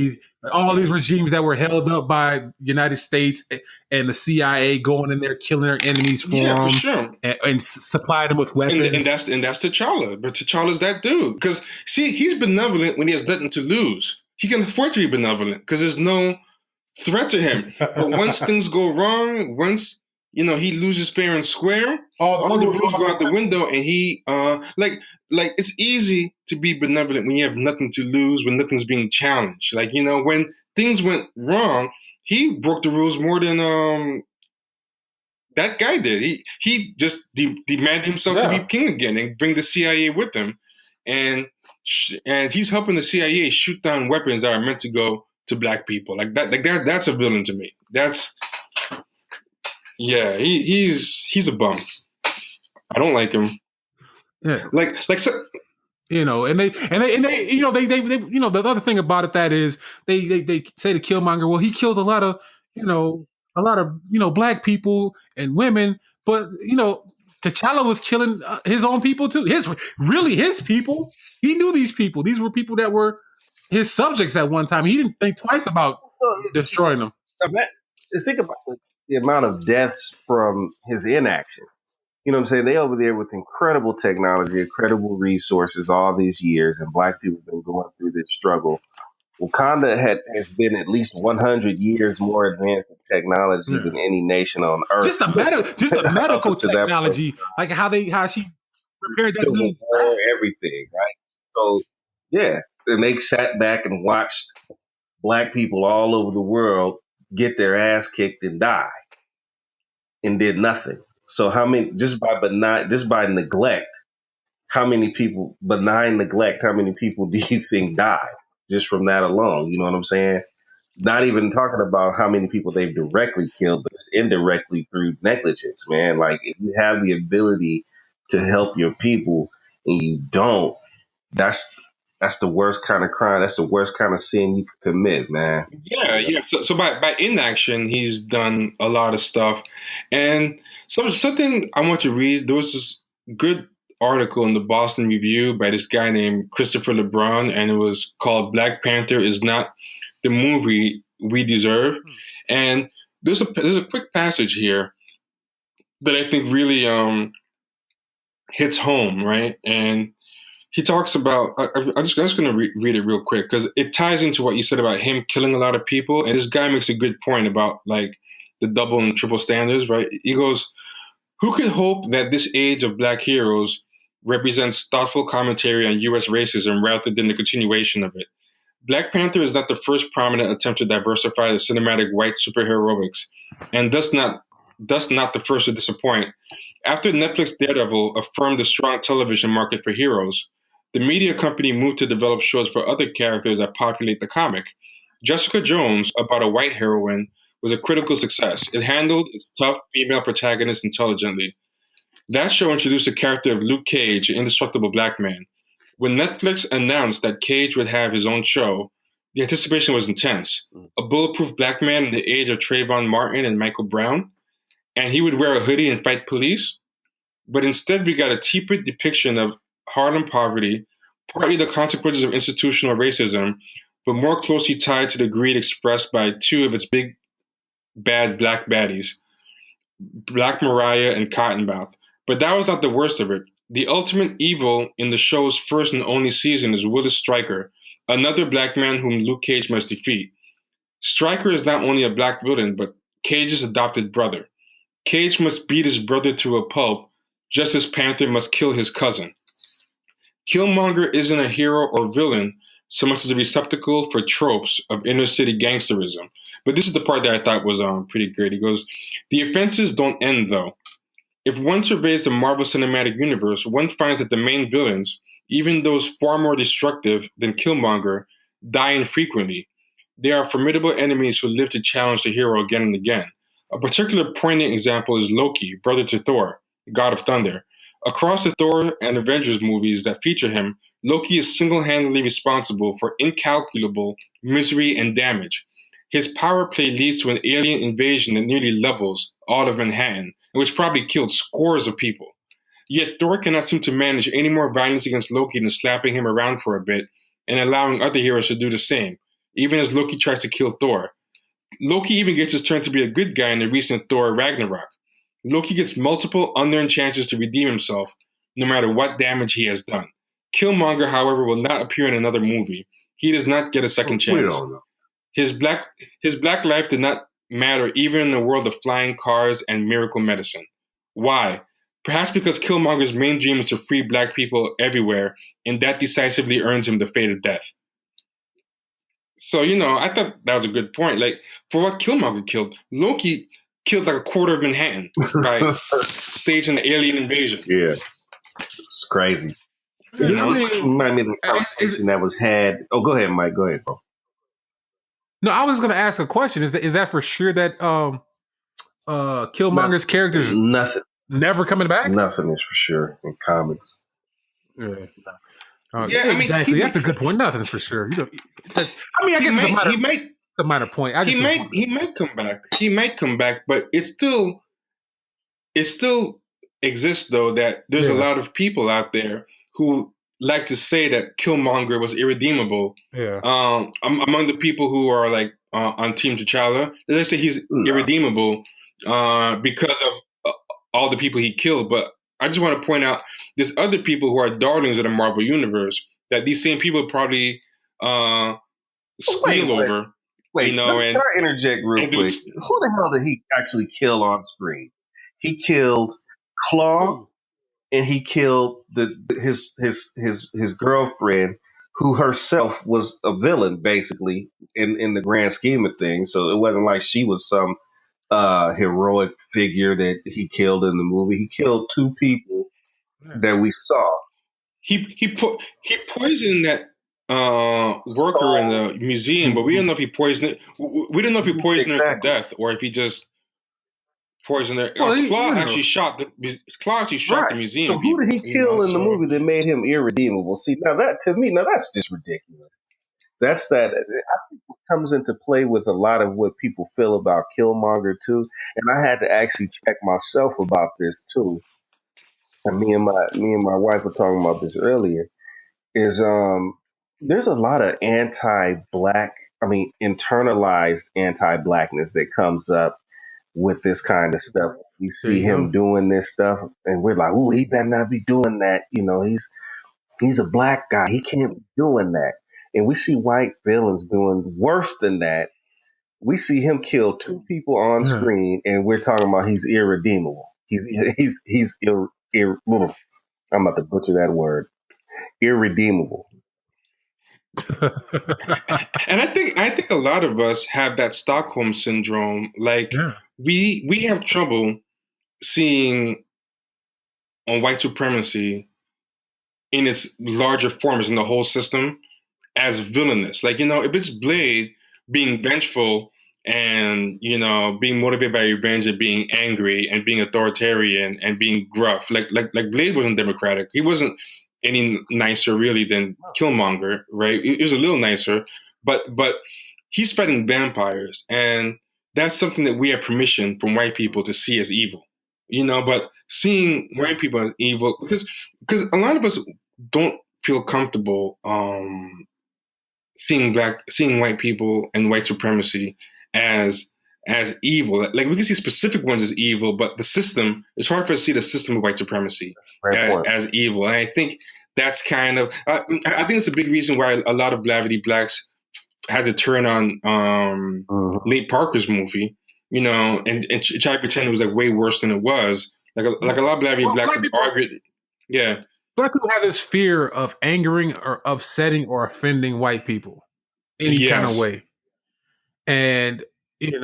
all these regimes that were held up by United States and the CIA going in there killing their enemies for them, for sure, and supply them with weapons. And that's T'Challa. But T'Challa's that dude because he's benevolent when he has nothing to lose. He can afford to be benevolent because there's no threat to him. But once things go wrong, once he loses fair and square. All The rules go out the window, and he like it's easy to be benevolent when you have nothing to lose, when nothing's being challenged. Like when things went wrong, he broke the rules more than that guy did. He just demanded himself to be king again and bring the CIA with him, and he's helping the CIA shoot down weapons that are meant to go to black people. Like that. That's a villain to me. He's a bum. I don't like him. Yeah. So, and they the other thing about it that is they say to Killmonger, well, he killed a lot of black people and women, but T'Challa was killing his own people too. His people. He knew these people. These were people that were his subjects at one time. He didn't think twice about destroying them. Think about the amount of deaths from his inaction. You know what I'm saying? They over there with incredible technology, incredible resources all these years, and black people have been going through this struggle. Wakanda has been at least 100 years more advanced in technology than any nation on earth. Just the medical technology, like how she prepared that Civil War, everything, right? So, and they sat back and watched black people all over the world get their ass kicked and die, and did nothing. So how many, just by neglect, how many people do you think died just from that alone? You know what I'm saying? Not even talking about how many people they've directly killed, but indirectly through negligence, man. Like, if you have the ability to help your people and you don't, that's the worst kind of crime. That's the worst kind of sin you can commit, man. Yeah. So by inaction, he's done a lot of stuff. And something I want to read. There was this good article in the Boston Review by this guy named Christopher LeBron, and it was called "Black Panther is not the movie we deserve." And there's a quick passage here that I think really hits home, right? And he talks about, I'm just going to read it real quick because it ties into what you said about him killing a lot of people. And this guy makes a good point about like the double and triple standards, right? He goes, who could hope that this age of black heroes represents thoughtful commentary on U.S. racism rather than the continuation of it? Black Panther is not the first prominent attempt to diversify the cinematic white superheroics, and thus not the first to disappoint. After Netflix Daredevil affirmed the strong television market for heroes, the media company moved to develop shows for other characters that populate the comic. Jessica Jones, about a white heroine, was a critical success. It handled its tough female protagonist intelligently. That show introduced the character of Luke Cage, an indestructible black man. When Netflix announced that Cage would have his own show, the anticipation was intense. A bulletproof black man in the age of Trayvon Martin and Michael Brown, and he would wear a hoodie and fight police. But instead, we got a tepid depiction of Harlem poverty, partly the consequences of institutional racism, but more closely tied to the greed expressed by two of its big, bad black baddies, Black Mariah and Cottonmouth. But that was not the worst of it. The ultimate evil in the show's first and only season is Willis Stryker, another black man whom Luke Cage must defeat. Stryker is not only a black villain, but Cage's adopted brother. Cage must beat his brother to a pulp, just as Panther must kill his cousin. Killmonger isn't a hero or villain so much as a receptacle for tropes of inner city gangsterism. But this is the part that I thought was pretty great. He goes, the offenses don't end, though. If one surveys the Marvel Cinematic Universe, one finds that the main villains, even those far more destructive than Killmonger, die infrequently. They are formidable enemies who live to challenge the hero again and again. A particular poignant example is Loki, brother to Thor, god of thunder. Across the Thor and Avengers movies that feature him, Loki is single-handedly responsible for incalculable misery and damage. His power play leads to an alien invasion that nearly levels all of Manhattan, which probably killed scores of people. Yet Thor cannot seem to manage any more violence against Loki than slapping him around for a bit and allowing other heroes to do the same, even as Loki tries to kill Thor. Loki even gets his turn to be a good guy in the recent Thor Ragnarok. Loki gets multiple unearned chances to redeem himself, no matter what damage he has done. Killmonger, however, will not appear in another movie. He does not get a second chance. His black life did not matter even in the world of flying cars and miracle medicine. Why? Perhaps because Killmonger's main dream is to free black people everywhere, and that decisively earns him the fate of death. So, I thought that was a good point. Like, for what Killmonger killed, Loki killed like a quarter of Manhattan by staging the alien invasion. Yeah, it's crazy. I mean, remind me of the conversation that was had. Oh, go ahead, Mike. Go ahead, bro. No, I was going to ask a question. Is that for sure that Killmonger's character is never coming back? Nothing is for sure in comics. Yeah. Yeah, exactly. That's a good point. Nothing's for sure. I guess it's a minor point. He might come back. He might come back, but it still exists though that there's a lot of people out there who like to say that Killmonger was irredeemable. Yeah. Among the people who are like on Team T'Challa, they say he's irredeemable because of all the people he killed. But I just want to point out there's other people who are darlings of the Marvel Universe that these same people probably squeal over. Wait, can I interject real quick? Who the hell did he actually kill on screen? He killed Claw, and he killed his girlfriend, who herself was a villain, basically, in the grand scheme of things. So it wasn't like she was some heroic figure that he killed in the movie. He killed two people that we saw. He poisoned that worker in the museum, but we don't know if he poisoned it. We don't know if he poisoned her to death or if he just poisoned her. Claw actually shot the museum. So who did he kill in the movie that made him irredeemable? See, now that's just ridiculous. That's that. I think it comes into play with a lot of what people feel about Killmonger too. And I had to actually check myself about this too. And me and my wife were talking about this earlier. Is there's a lot of internalized anti-blackness that comes up with this kind of stuff. We see him doing this stuff, and we're like, "Ooh, he better not be doing that." He's a black guy. He can't be doing that. And we see white villains doing worse than that. We see him kill two people on screen, and we're talking about he's irredeemable. I'm about to butcher that word. Irredeemable. And I think a lot of us have that Stockholm syndrome. Like we have trouble seeing on white supremacy in its larger forms in the whole system as villainous. Like, if it's Blade being vengeful and, being motivated by revenge and being angry and being authoritarian and being gruff, like Blade wasn't democratic. He wasn't any nicer really than Killmonger, right? He was a little nicer, but he's fighting vampires, and that's something that we have permission from white people to see as evil, but seeing white people as evil, because a lot of us don't feel comfortable seeing white people and white supremacy as evil. Like we can see specific ones as evil, but the system, it's hard for us to see the system of white supremacy as evil. And I think that's kind of, I think it's a big reason why a lot of Blavity Blacks had to turn on Nate Parker's movie, and try to pretend it was like way worse than it was. Like a lot of Blavity Blacks would argue, yeah. Black people have this fear of angering or upsetting or offending white people any kind of way. And, if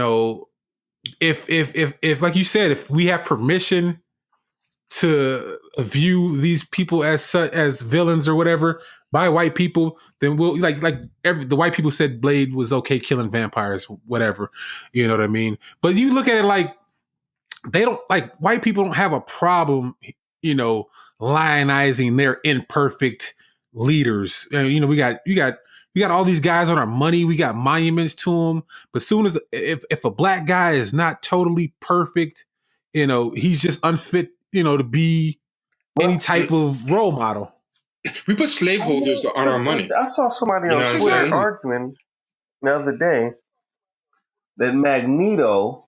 like you said, if we have permission to view these people as villains or whatever by white people, then we'll the white people said Blade was okay killing vampires, whatever, you know what I mean? But you look at it like they don't, like, white people don't have a problem, lionizing their imperfect leaders. We got all these guys on our money. We got monuments to them. But soon as if a black guy is not totally perfect, he's just unfit, to be any type of role model. We put slaveholders on our money. I saw somebody on Twitter arguing the other day that Magneto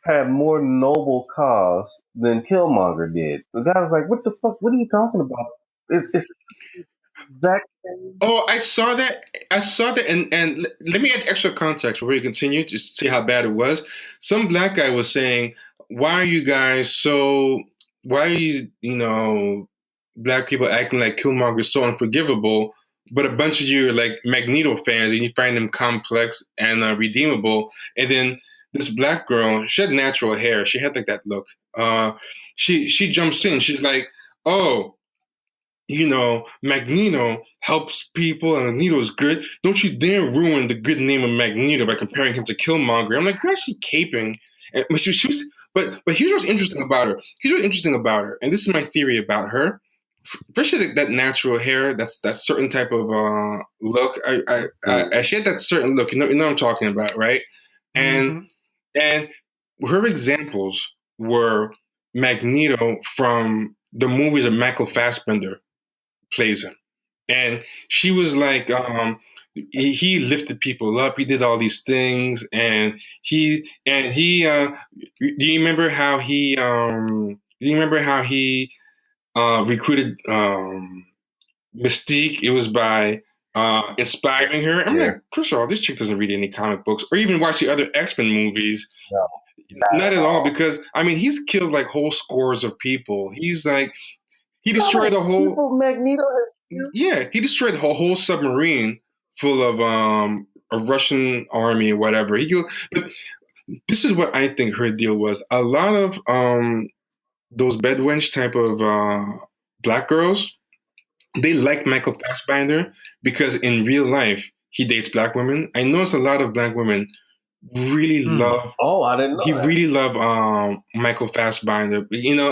had more noble cause than Killmonger did. The guy was like, "What the fuck? What are you talking about?" That Oh, I saw that. I saw that, and let me add extra context before you continue to see how bad it was. Some black guy was saying, "Why are you guys so? Why are black people acting like Killmonger is so unforgivable, but a bunch of you are like Magneto fans and you find him complex and redeemable." And then this black girl, she had natural hair. She had like that look. She jumps in. She's like, "Oh, Magneto helps people and Magneto's good. Don't you dare ruin the good name of Magneto by comparing him to Killmonger." I'm like, you're actually caping. But she was, but here's what's interesting about her. Here's what's interesting about her, and this is my theory about her. First, she had that natural hair, that's that certain type of look. She had that certain look. You know what I'm talking about, right? And Mm-hmm. and her examples were Magneto from the movies of Michael Fassbender plays him. And she was like, he lifted people up. He did all these things, and do you remember how he recruited Mystique? It was by inspiring her. I'm yeah, like, first of all, this chick doesn't read any comic books or even watch the other X-Men movies. no, not Not at at all, all. because I mean, he's killed like whole scores of people. He's like, he destroyed No, a whole. people Magneto has killed. Yeah, he destroyed a whole submarine full of a Russian army or whatever. But this is what I think her deal was. A lot of those bedwench type of black girls, they like Michael Fassbender because in real life he dates black women. I notice a lot of black women really Mm. love Oh, I didn't he know that. really loved Michael Fassbinder.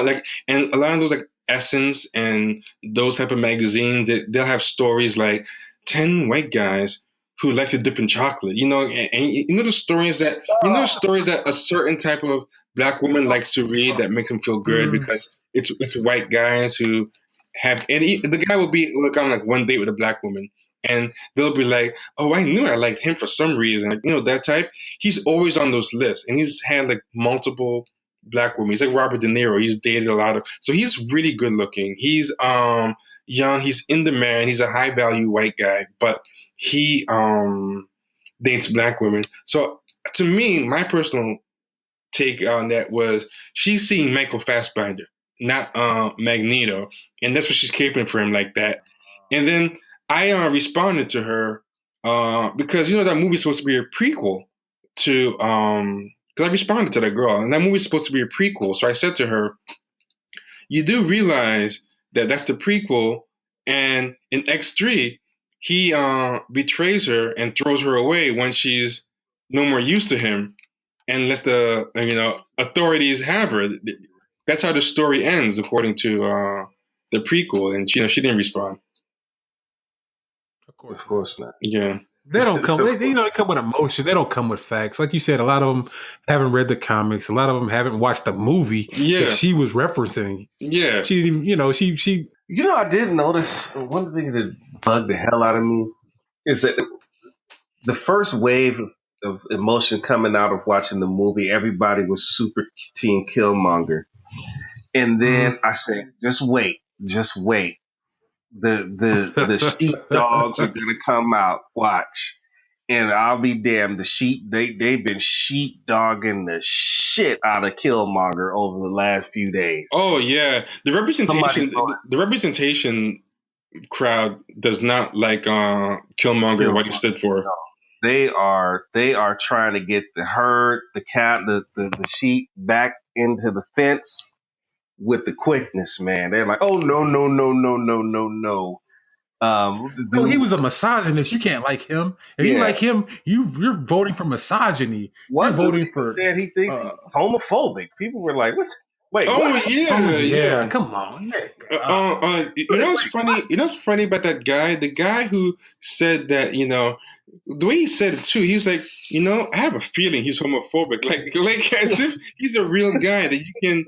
Like, and a lot of those like Essence and those type of magazines, they'll have stories like 10 white guys who like to dip in chocolate. And the stories that a certain type of black woman likes to read that makes them feel good Mm. because it's white guys who have, and the guy will be like on like one date with a black woman. And they'll be like, "Oh, I knew I liked him for some reason." Like, that type. He's always on those lists, and he's had like multiple black women. He's like Robert De Niro. He's dated a lot of, so he's really good looking. He's young. He's in demand. He's a high value white guy, but he dates black women. So to me, my personal take on that was she's seeing Michael Fassbinder, not Magneto, and that's what she's caping for him like that. And then I responded to her because that movie's supposed to be a prequel to because I responded to that girl, and that movie's supposed to be a prequel. So I said to her, "You do realize that that's the prequel, and in X3, he betrays her and throws her away when she's no more use to him, and lets the authorities have her. That's how the story ends, according to the prequel." And she didn't respond. Of course Of not. course not. They don't come. They come with emotion. They don't come with facts. Like you said, a lot of them haven't read the comics. A lot of them haven't watched the movie that Yeah, she was referencing. yeah. She didn't even. She. I did notice one thing that bugged the hell out of me is that the first wave of emotion coming out of watching the movie, everybody was super Team Killmonger. And then I said, just wait, just wait. The sheepdogs are gonna come out. Watch. And I'll be damned. The sheep they've been sheepdogging the shit out of Killmonger over the last few days. Oh yeah, the Somebody representation, thought the representation crowd does not like Killmonger and what he Killmonger. stood for. No. They are trying to get the herd, the cat, the sheep back into the fence with the quickness, man. They're like, oh no, no, no, no, no, no, no. The Well, he dude, was a misogynist. You can't like him. If you yeah. like him, you're voting for misogyny. You're One dude voting even for. said he thinks he's homophobic. People were like, what? Wait, Oh what? Oh yeah, yeah, yeah. come on. Yeah. What's funny? You know what's funny about that guy? The guy who said that, the way he said it too. He's like, I have a feeling he's homophobic. Like as if he's a real guy that you can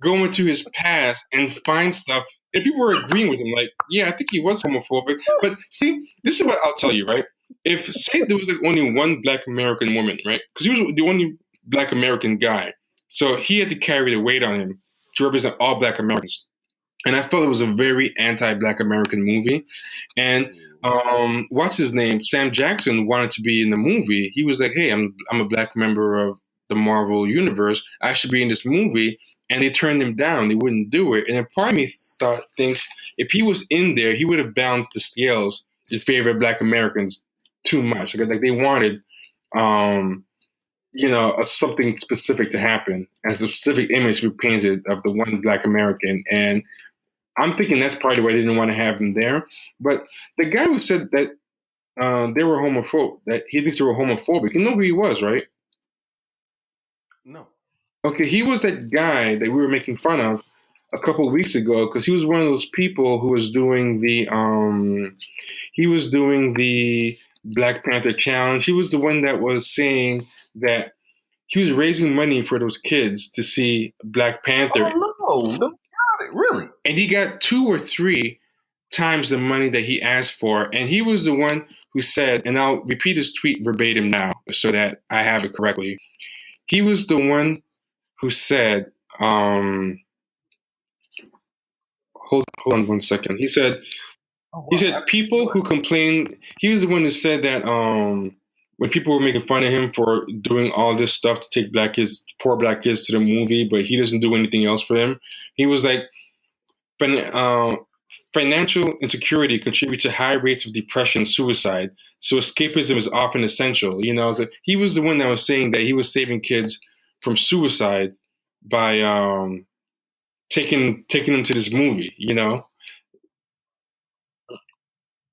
go into his past and find stuff. And people were agreeing with him, like, yeah, I think he was homophobic. But see, this is what I'll tell you, right? If say there was like only one Black American woman, right? Because he was the only Black American guy, so he had to carry the weight on him to represent all Black Americans. and I felt it was a very anti-Black American movie. And what's his name? Sam Jackson wanted to be in the movie. He was like, "Hey, I'm a Black member of the Marvel universe. I should be in this movie." And they turned him down. They wouldn't do it. And then part of me thinks if he was in there, he would have balanced the scales in favor of Black Americans too much. Like they wanted, something specific to happen, and a specific image to be painted of the one Black American. And I'm thinking that's probably why they didn't want to have him there. But the guy who said that they were homophobic, that he thinks they were homophobic, you know who he was, right? No. Okay, he was that guy that we were making fun of a couple of weeks ago because he was one of those people who was doing the Black Panther challenge. He was the one that was saying that he was raising money for those kids to see Black Panther. Oh no, got it, really? And he got 2 or 3 times the money that he asked for. And he was the one who said, and I'll repeat his tweet verbatim now so that I have it correctly. He was the one who said, hold on one second. He said, people who complain, he was the one who said that when people were making fun of him for doing all this stuff to take poor black kids to the movie, but he doesn't do anything else for them. He was like, financial insecurity contributes to high rates of depression and suicide, so escapism is often essential. So he was the one that was saying that he was saving kids from suicide by taking them to this movie.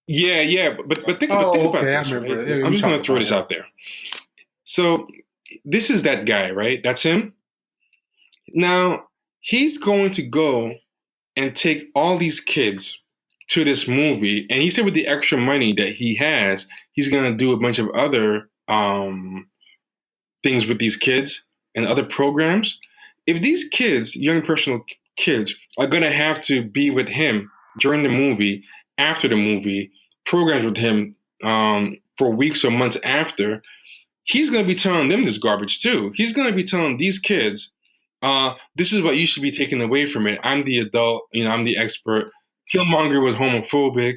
Yeah. But think about this, right? I'm just going to throw this out there. So this is that guy, right? That's him. Now he's going to go and take all these kids to this movie, and he said with the extra money that he has, he's going to do a bunch of other things with these kids and other programs. If these kids, young personal kids, are going to have to be with him during the movie, after the movie, programs with him for weeks or months after, he's going to be telling them this garbage too. He's going to be telling these kids, this is what you should be taking away from it. I'm the adult, I'm the expert. Killmonger was homophobic,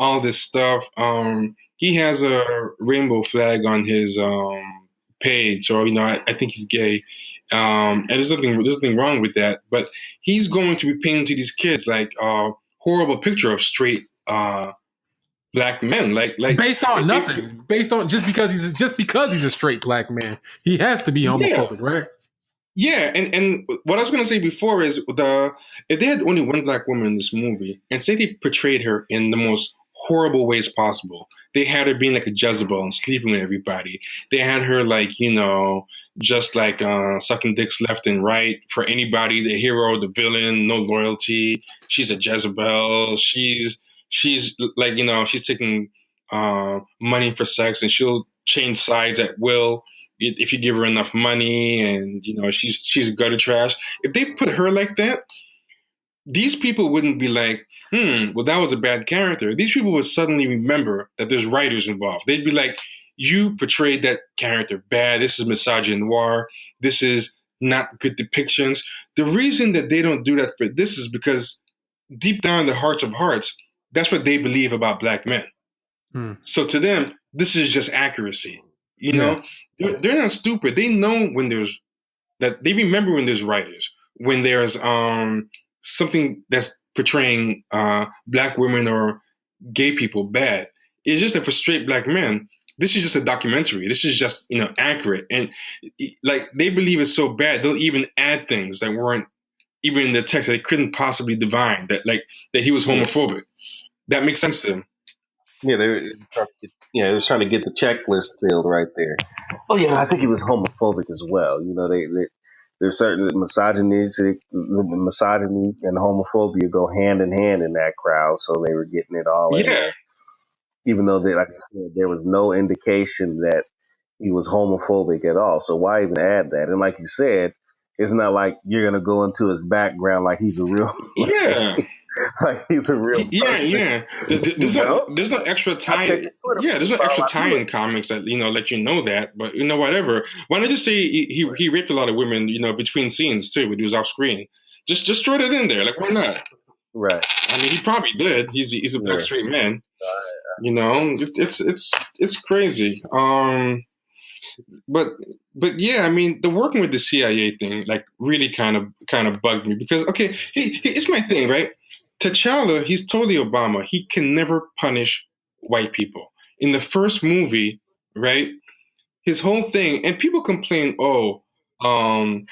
all this stuff. He has a rainbow flag on his page, so I think he's gay, and there's nothing wrong with that. But he's going to be painting to these kids like a horrible picture of straight black men, like based on nothing, based on just because he's a straight black man, he has to be homophobic, right? Yeah, and what I was going to say before is if they had only one black woman in this movie, and say they portrayed her in the most horrible ways possible, they had her being like a Jezebel and sleeping with everybody. They had her like, just like sucking dicks left and right for anybody, the hero, the villain, no loyalty. She's a Jezebel. She's like, she's taking money for sex, and she'll change sides at will if you give her enough money, and she's gutter trash. If they put her like that, these people wouldn't be like, well, that was a bad character. These people would suddenly remember that there's writers involved. They'd be like, you portrayed that character bad. This is misogynoir. This is not good depictions. The reason that they don't do that for this is because deep down in the hearts of hearts, that's what they believe about black men. So to them, this is just accuracy. They're not stupid. They know they remember when there's writers, when there's something that's portraying black women or gay people bad. It's just that for straight black men, this is just a documentary. This is just accurate, and like they believe it's so bad, they'll even add things that weren't even in the text that they couldn't possibly divine. That he was homophobic. That makes sense to them. Yeah, they was trying to get the checklist filled right there. Oh yeah, I think he was homophobic as well. There's certain misogyny and homophobia go hand in hand in that crowd, so they were getting it all in there. Even though like I said, there was no indication that he was homophobic at all. So why even add that? And like you said, it's not like you're gonna go into his background like he's a real like he's a real person. Yeah. There's no extra tie. Yeah, there's no extra tie in comics that let you know that. But whatever. Why not just say he raped a lot of women between scenes too when he was off screen? Just throw it in there. Like, why not? Right. I mean, he probably did. He's a black straight man. You know, it's crazy. But yeah, I mean, the working with the CIA thing like really kind of bugged me because okay, it's my thing, right? T'Challa, he's totally Obama. He can never punish white people. In the first movie, right? His whole thing, and people complain, oh, um,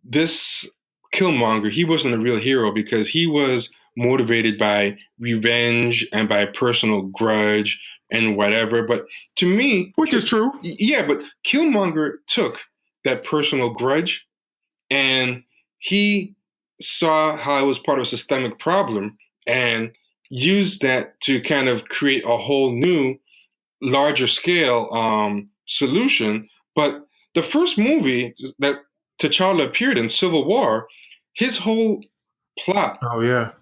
this Killmonger, he wasn't a real hero because he was motivated by revenge and by personal grudge and whatever. But to me, which is true. Yeah, but Killmonger took that personal grudge and he saw how it was part of a systemic problem and used that to kind of create a whole new, larger scale solution. But the first movie that T'Challa appeared in, Civil War, his whole plot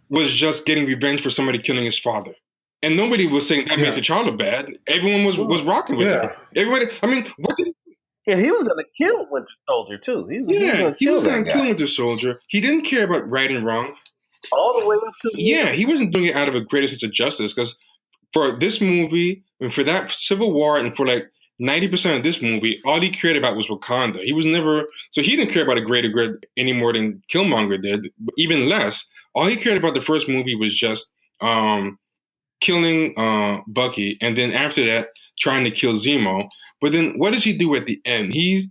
was just getting revenge for somebody killing his father. And nobody was saying that made T'Challa bad. Everyone was rocking with it. Everybody, I mean, what did he was going to kill Winter Soldier, too. He was going to kill Winter Soldier. He didn't care about right and wrong. All the way up to he wasn't doing it out of a greater sense of justice because for this movie, and for that Civil War, and for like 90% of this movie, all he cared about was Wakanda. He was never, so he didn't care about a greater good any more than Killmonger did, even less. All he cared about the first movie was just killing Bucky, and then after that, trying to kill Zemo. But then what does he do at the end? He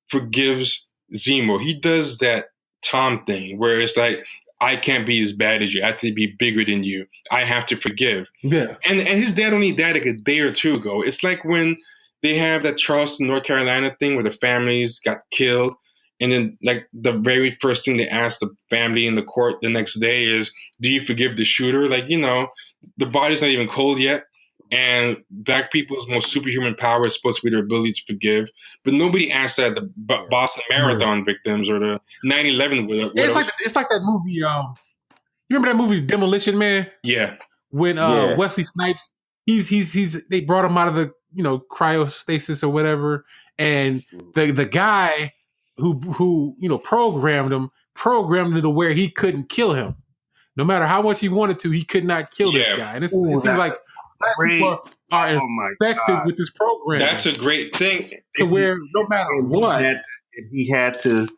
forgives Zemo. He does that Tom thing where it's like, I can't be as bad as you. I have to be bigger than you. I have to forgive. Yeah. And his dad only died like a day or two ago. It's like when they have that Charleston, North Carolina thing where the families got killed. And then like the very first thing they ask the family in the court the next day is, do you forgive the shooter? Like, you know, the body's not even cold yet. And black people's most superhuman power is supposed to be their ability to forgive. But nobody asked that the Boston Marathon victims or the 9/11 widows. It's like that movie. You remember that movie Demolition Man? Yeah. When Wesley Snipes, he's they brought him out of the cryostasis or whatever, and the guy who programmed him to where he couldn't kill him. No matter how much he wanted to, he could not kill this guy. And it seems like people are infected with this program. That's a great thing. To where no matter what, he had to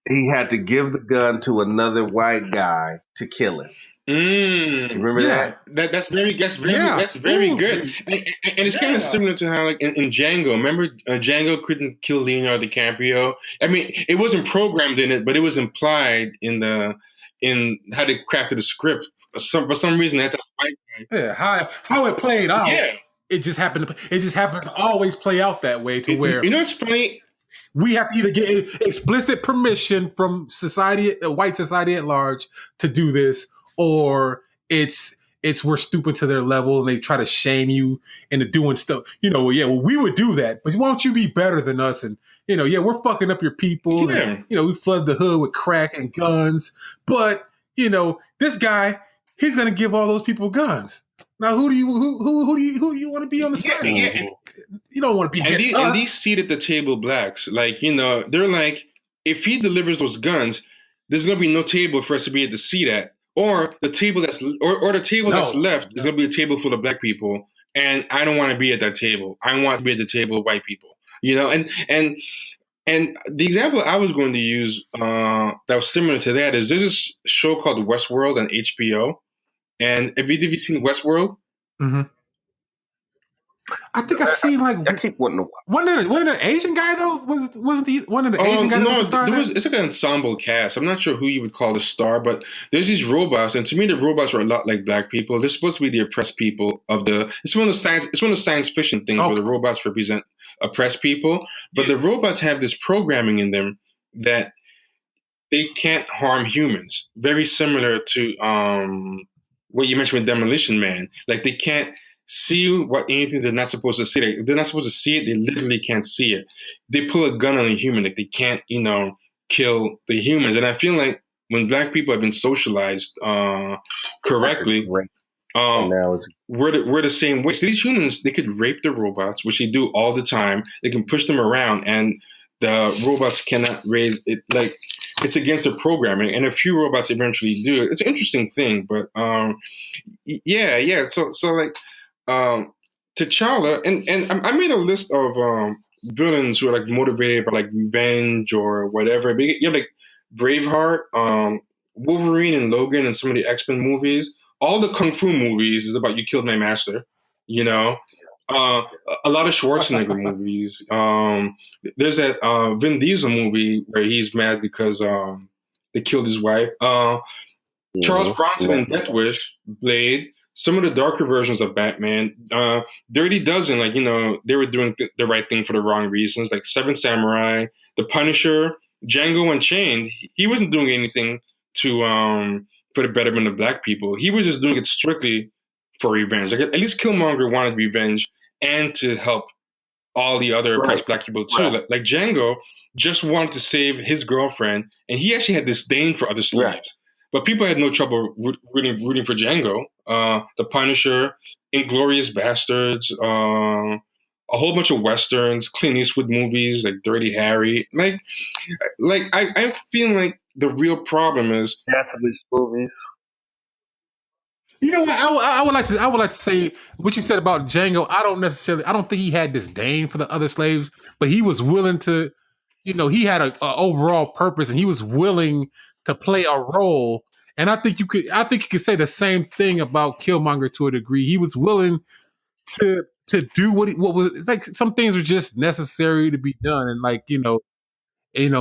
give the gun to another white guy to kill him. Remember that? That's very good. And it's kind of similar to how, like in Django, remember Django couldn't kill Leonardo DiCaprio. I mean, it wasn't programmed in it, but it was implied in how they crafted the script. For some reason, that white guy. Yeah, how it played out. Yeah, it just happened to always play out that way. To where it's funny. We have to either get explicit permission from society, white society at large, to do this, or it's we're stupid to their level and they try to shame you into doing stuff. We would do that, but why don't you be better than us? And we're fucking up your people. And, we flood the hood with crack and guns. But this guy, he's gonna give all those people guns. Now, who do you want to be on the side? Yeah. You don't want to be. And these seat at the table blacks, like they're like, if he delivers those guns, there's gonna be no table for us to be at the seat at, or the table that's left is gonna be a table full of black people, and I don't want to be at that table. I want to be at the table of white people. And the example I was going to use that was similar to that is there's this show called Westworld on HBO. And have you seen Westworld? Mm-hmm. I think I've seen like. I keep wanting to watch. Wasn't an Asian guy though? Wasn't he one of the Asian guys? No, it's like an ensemble cast. I'm not sure who you would call the star, but there's these robots, and to me, the robots are a lot like black people. They're supposed to be the oppressed people of the. It's one of the science fiction things where the robots represent oppressed people, but the robots have this programming in them that they can't harm humans. Very similar to what you mentioned with Demolition Man. Like they can't see anything they're not supposed to see. If they're not supposed to see it, they literally can't see it. They pull a gun on a human, like they can't, kill the humans. And I feel like when black people have been socialized correctly, we're the same way. So these humans, they could rape the robots, which they do all the time. They can push them around, and the robots cannot raise it. Like it's against the programming, and a few robots eventually do it. It's an interesting thing, but yeah. So like T'Challa, and I made a list of villains who are like motivated by like revenge or whatever. But you have like Braveheart, Wolverine, and Logan, and some of the X-Men movies. All the kung fu movies is about you killed my master. You know, uh, a lot of Schwarzenegger movies. There's that Vin Diesel movie where he's mad because they killed his wife. Charles Bronson in Death Wish, Blade, some of the darker versions of Batman, Dirty Dozen, like, they were doing the right thing for the wrong reasons, like Seven Samurai, The Punisher, Django Unchained. He wasn't doing anything to for the betterment of black people. He was just doing it strictly for revenge. Like, at least Killmonger wanted revenge and to help all the other oppressed black people too. Right. Like Django just wanted to save his girlfriend, and he actually had disdain for other slaves. Right. But people had no trouble rooting for Django. The Punisher, Inglorious Bastards, a whole bunch of westerns, Clint Eastwood movies like Dirty Harry. I'm feeling like the real problem is Japanese movies. You know what? I would like to say what you said about Django. I don't think he had disdain for the other slaves, but he was willing to, he had a overall purpose, and he was willing to play a role. And I think you could say the same thing about Killmonger to a degree. He was willing to do what was. It's like some things were just necessary to be done, and like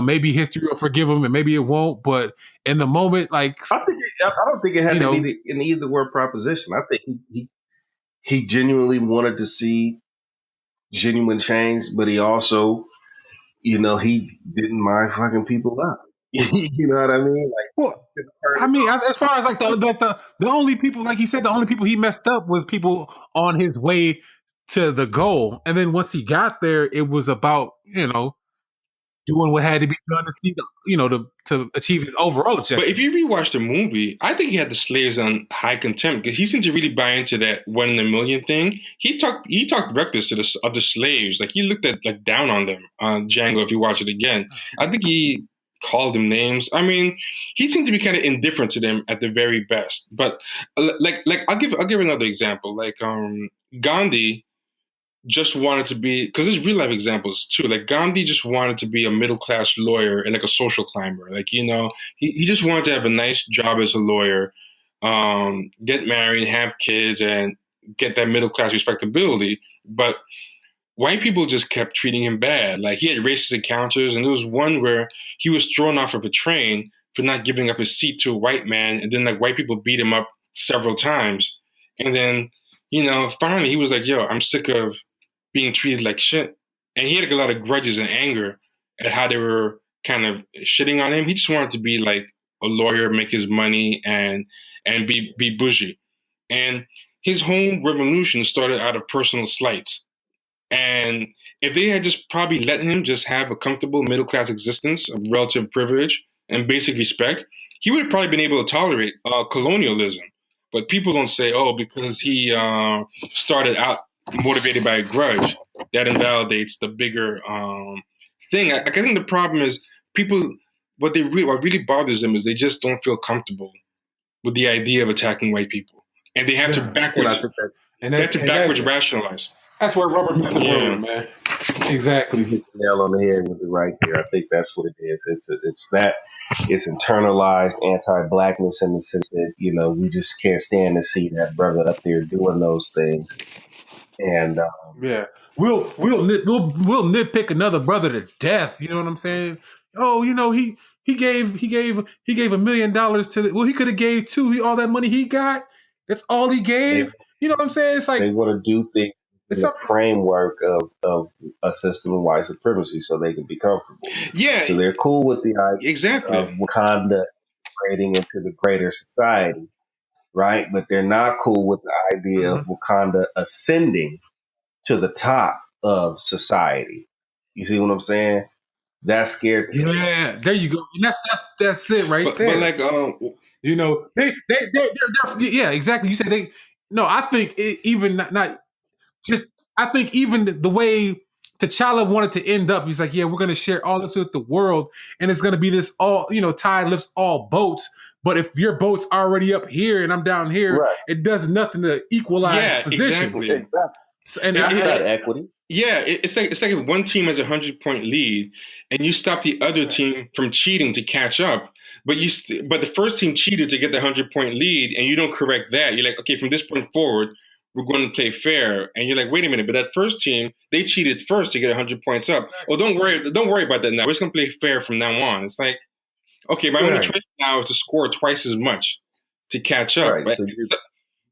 maybe history will forgive him, and maybe it won't. But in the moment, like I don't think it had to be an either word proposition. I think he genuinely wanted to see genuine change, but he also, he didn't mind fucking people up. You know what I mean? Like, well, I mean, as far as like the only people, like he said, the only people he messed up was people on his way to the goal, and then once he got there, it was about doing what had to be done to see to achieve his overall objective. But if you rewatch the movie, I think he had the slaves on high contempt because he seemed to really buy into that 1 in a million thing. He talked reckless to the other slaves. Like, he looked at like down on them on Django. If you watch it again, I think he called them names. I mean, he seemed to be kind of indifferent to them at the very best. But like I'll give another example. Like Gandhi just wanted to be, because there's real life examples too. Like Gandhi just wanted to be a middle class lawyer and like a social climber. Like, he just wanted to have a nice job as a lawyer, get married, have kids, and get that middle class respectability. But white people just kept treating him bad. Like, he had racist encounters, and there was one where he was thrown off of a train for not giving up his seat to a white man, and then like white people beat him up several times. And then, finally he was like, yo, I'm sick of being treated like shit. And he had like a lot of grudges and anger at how they were kind of shitting on him. He just wanted to be like a lawyer, make his money, and be bougie. And his whole revolution started out of personal slights. And if they had just probably let him just have a comfortable middle class existence of relative privilege and basic respect, he would have probably been able to tolerate colonialism. But people don't say, oh, because he started out motivated by a grudge, that invalidates the bigger thing. I think the problem is people, what really bothers them is they just don't feel comfortable with the idea of attacking white people. And they have to backwards rationalize. That's where rubber meets the road, man. Exactly. You hit the nail on the head with it right there. I think that's what it is. It's internalized anti-blackness in the sense that, we just can't stand to see that brother up there doing those things. And we'll nitpick another brother to death. You know what I'm saying? Oh, he gave $1 million to he could have gave two. All that money he got, that's all he gave. You know what I'm saying? It's like they want to do things in the framework of a system of white supremacy so they can be comfortable. Yeah. So they're cool with the idea of Wakanda integrating into the greater society, right? But they're not cool with the idea of Wakanda ascending to the top of society. You see what I'm saying? That's scary. Yeah, there you go. And that's it right there. But like, they're yeah, exactly. You said they. No, I think even not just. I think even the way T'Challa wanted to end up. He's like, yeah, we're gonna share all this with the world, and it's gonna be this all, tide lifts all boats. But if your boat's already up here and I'm down here, Right. it does nothing to equalize positions. Exactly. And that's not equity. Yeah, it's like if one team has a 100-point lead, and you stop the other team from cheating to catch up, but but the first team cheated to get the 100-point lead, and you don't correct that. You're like, okay, from this point forward, we're going to play fair, and you're like, wait a minute, but that first team, they cheated first to get 100 points up. Oh, don't worry about that now. We're just going to play fair from now on. It's like, okay, my only choice now is to score twice as much to catch up. Right. So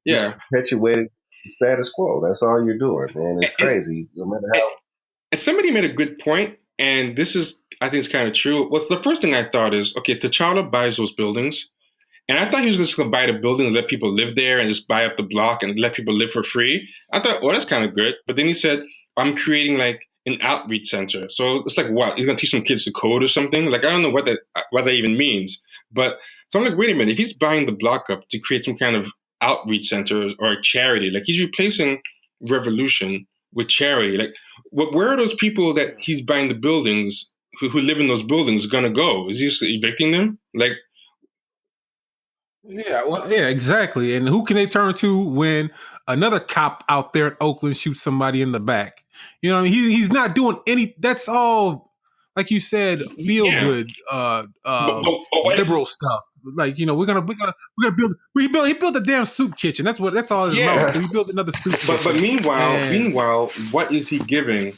you're perpetuating the status quo. That's all you're doing, man. It's crazy. No matter how. And somebody made a good point, and this is, I think it's kind of true. Well, the first thing I thought is, okay, T'Challa buys those buildings, and I thought he was just going to buy the building and let people live there and just buy up the block and let people live for free. I thought, oh, that's kind of good. But then he said, I'm creating like an outreach center. So it's like, what? He's going to teach some kids to code or something? Like, I don't know what that even means. But so I'm like, wait a minute. If he's buying the block up to create some kind of outreach center or a charity, like he's replacing revolution with charity. Like, where are those people that he's buying the buildings, who live in those buildings, going to go? Is he just evicting them? Like, yeah, exactly. And who can they turn to when another cop out there in Oakland shoots somebody in the back? You know, he's not doing any. That's all, like you said, feel good, liberal stuff. Like, we're gonna build. He built a damn soup kitchen. That's all it amounts to. He built another soup kitchen. But meanwhile, what is he giving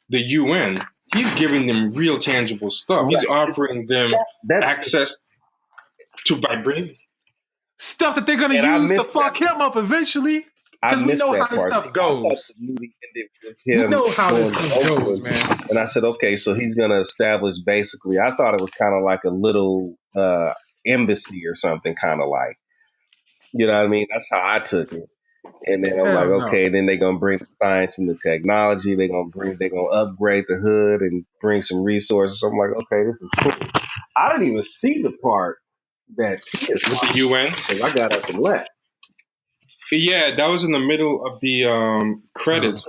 the UN? He's giving them real tangible stuff. Right. He's offering them access to vibranium. Stuff that they're going to use to fuck him up eventually. Because we know how this stuff goes. We know how this stuff goes, man. And I said, okay, so he's going to establish basically, I thought it was kind of like a little embassy or something, kind of like. You know what I mean? That's how I took it. And then I'm like, okay, then they're going to bring the science and the technology. They're going to upgrade the hood and bring some resources. I'm like, okay, this is cool. I didn't even see the part that he is with the UN, because I got up and left. Yeah, that was in the middle of the credits.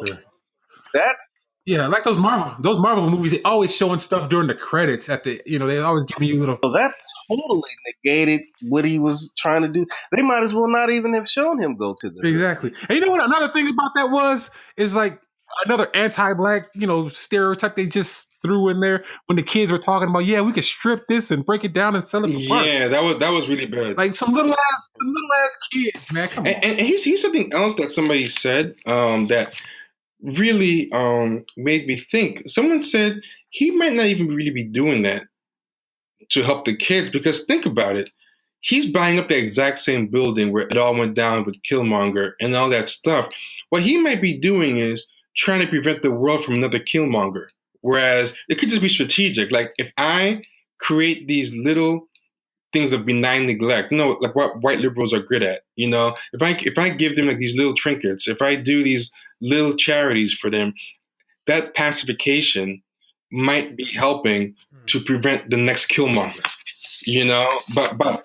Like those Marvel movies, they always showing stuff during the credits at the, they always giving you little. So that totally negated what he was trying to do. They might as well not even have shown him go to the. Exactly. And you know what? Another thing about that is like another anti-black, stereotype they just threw in there when the kids were talking about, we could strip this and break it down and sell it for parts. Yeah, that was really bad. Like some little ass kids, man. Come on. And here's something else that somebody said that really made me think. Someone said he might not even really be doing that to help the kids, because think about it. He's buying up the exact same building where it all went down with Killmonger and all that stuff. What he might be doing is trying to prevent the world from another Killmonger. Whereas it could just be strategic. Like, if I create these little things of benign neglect, like what white liberals are good at, if I give them like these little trinkets, if I do these little charities for them, that pacification might be helping to prevent the next Killmonger, but.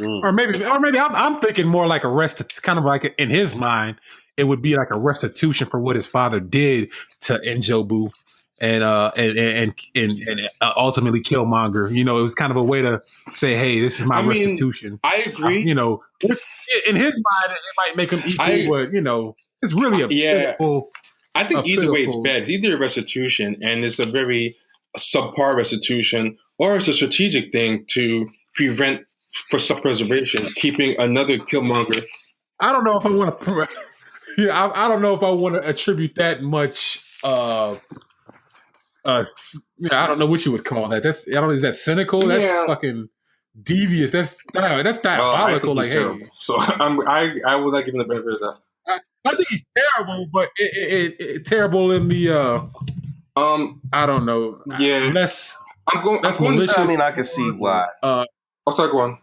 Or maybe I'm thinking more like kind of like in his mind, it would be like a restitution for what his father did to Njobu and ultimately Killmonger. It was kind of a way to say, hey, this is my restitution. I agree. In his mind, it might make him equal, but it's really a pitiful. I think either way it's bad. It's either a restitution, and it's a very subpar restitution, or it's a strategic thing to prevent, for self-preservation, keeping another Killmonger. I don't know if I want to. I don't know if I want to attribute that much. I don't know what you would call that. Is that cynical? That's fucking devious. That's diabolical. Like, hey, so I would not give him the benefit of that. I think he's terrible, but it terrible in the. I don't know. Yeah, that's malicious. I mean, I can see why. I'll talk one.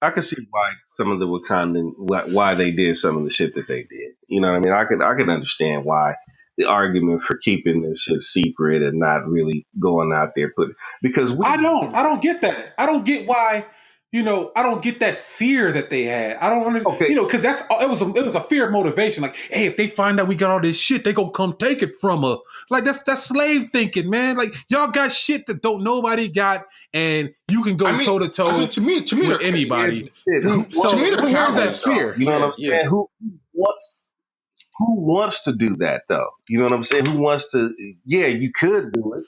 I can see why some of the Wakandan, why they did some of the shit that they did. You know what I mean? I can understand why the argument for keeping this shit secret and not really going out there, because I don't get that. I don't get why I don't get that fear that they had. I don't understand, Okay. because it was a fear motivation. Like, hey, if they find out we got all this shit, they gonna come take it from us. Like that's slave thinking, man. Like y'all got shit that don't nobody got, and you can go toe to toe to me, with anybody. So where's that fear? You know what I'm saying? Yeah. Who wants to do that though? You know what I'm saying? Who wants to? Yeah, you could do it,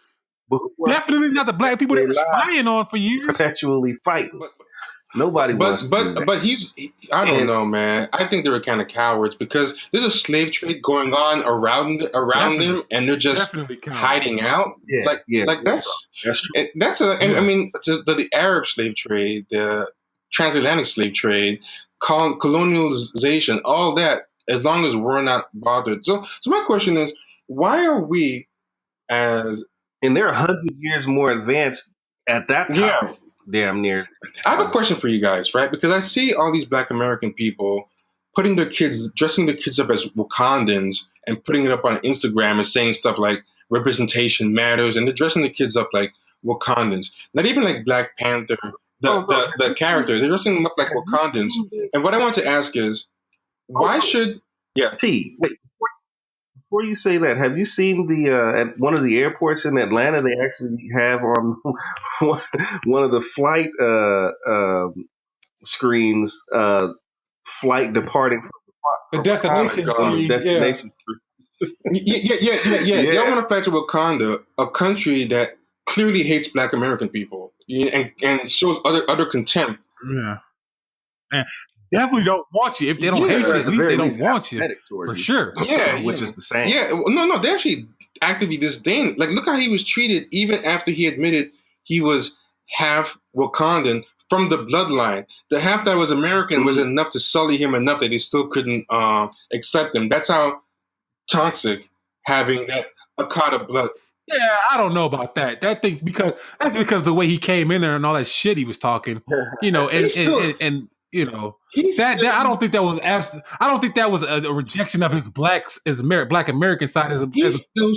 but who wants Definitely not the black people that were spying on for years. perpetually fighting. Nobody wants to do that. But I don't know, man. I think they were kind of cowards because there's a slave trade going on around them, and they're just hiding out. That's true. I mean, the Arab slave trade, the transatlantic slave trade, colonialization, all that. As long as we're not bothered. So my question is, why are we as and they're 100 years more advanced at that time. Yeah. Damn near. I have a question for you guys, right? Because I see all these Black American people dressing their kids up as Wakandans and putting it up on Instagram and saying stuff like representation matters, and they're dressing the kids up like Wakandans. Not even like Black Panther, the character. They're dressing them up like Wakandans. And what I want to ask is, why should T, wait, before you say that, have you seen the at one of the airports in Atlanta? They actually have on one of the flight screens, flight departing from the destination. Destination. Yeah. They want to factor Wakanda, a country that clearly hates Black American people, and shows other contempt. Yeah. And definitely don't want you. If they don't hate you, at least they don't want you. For sure. Yeah. Which is the same. Yeah. No, they actually actively disdain. Like, look how he was treated even after he admitted he was half Wakandan from the bloodline. The half that was American was enough to sully him enough that they still couldn't accept him. That's how toxic having that Akata blood. Yeah, I don't know about that. That's because the way he came in there and all that shit he was talking, and I don't think that was I don't think that was a rejection of his Black American side. He still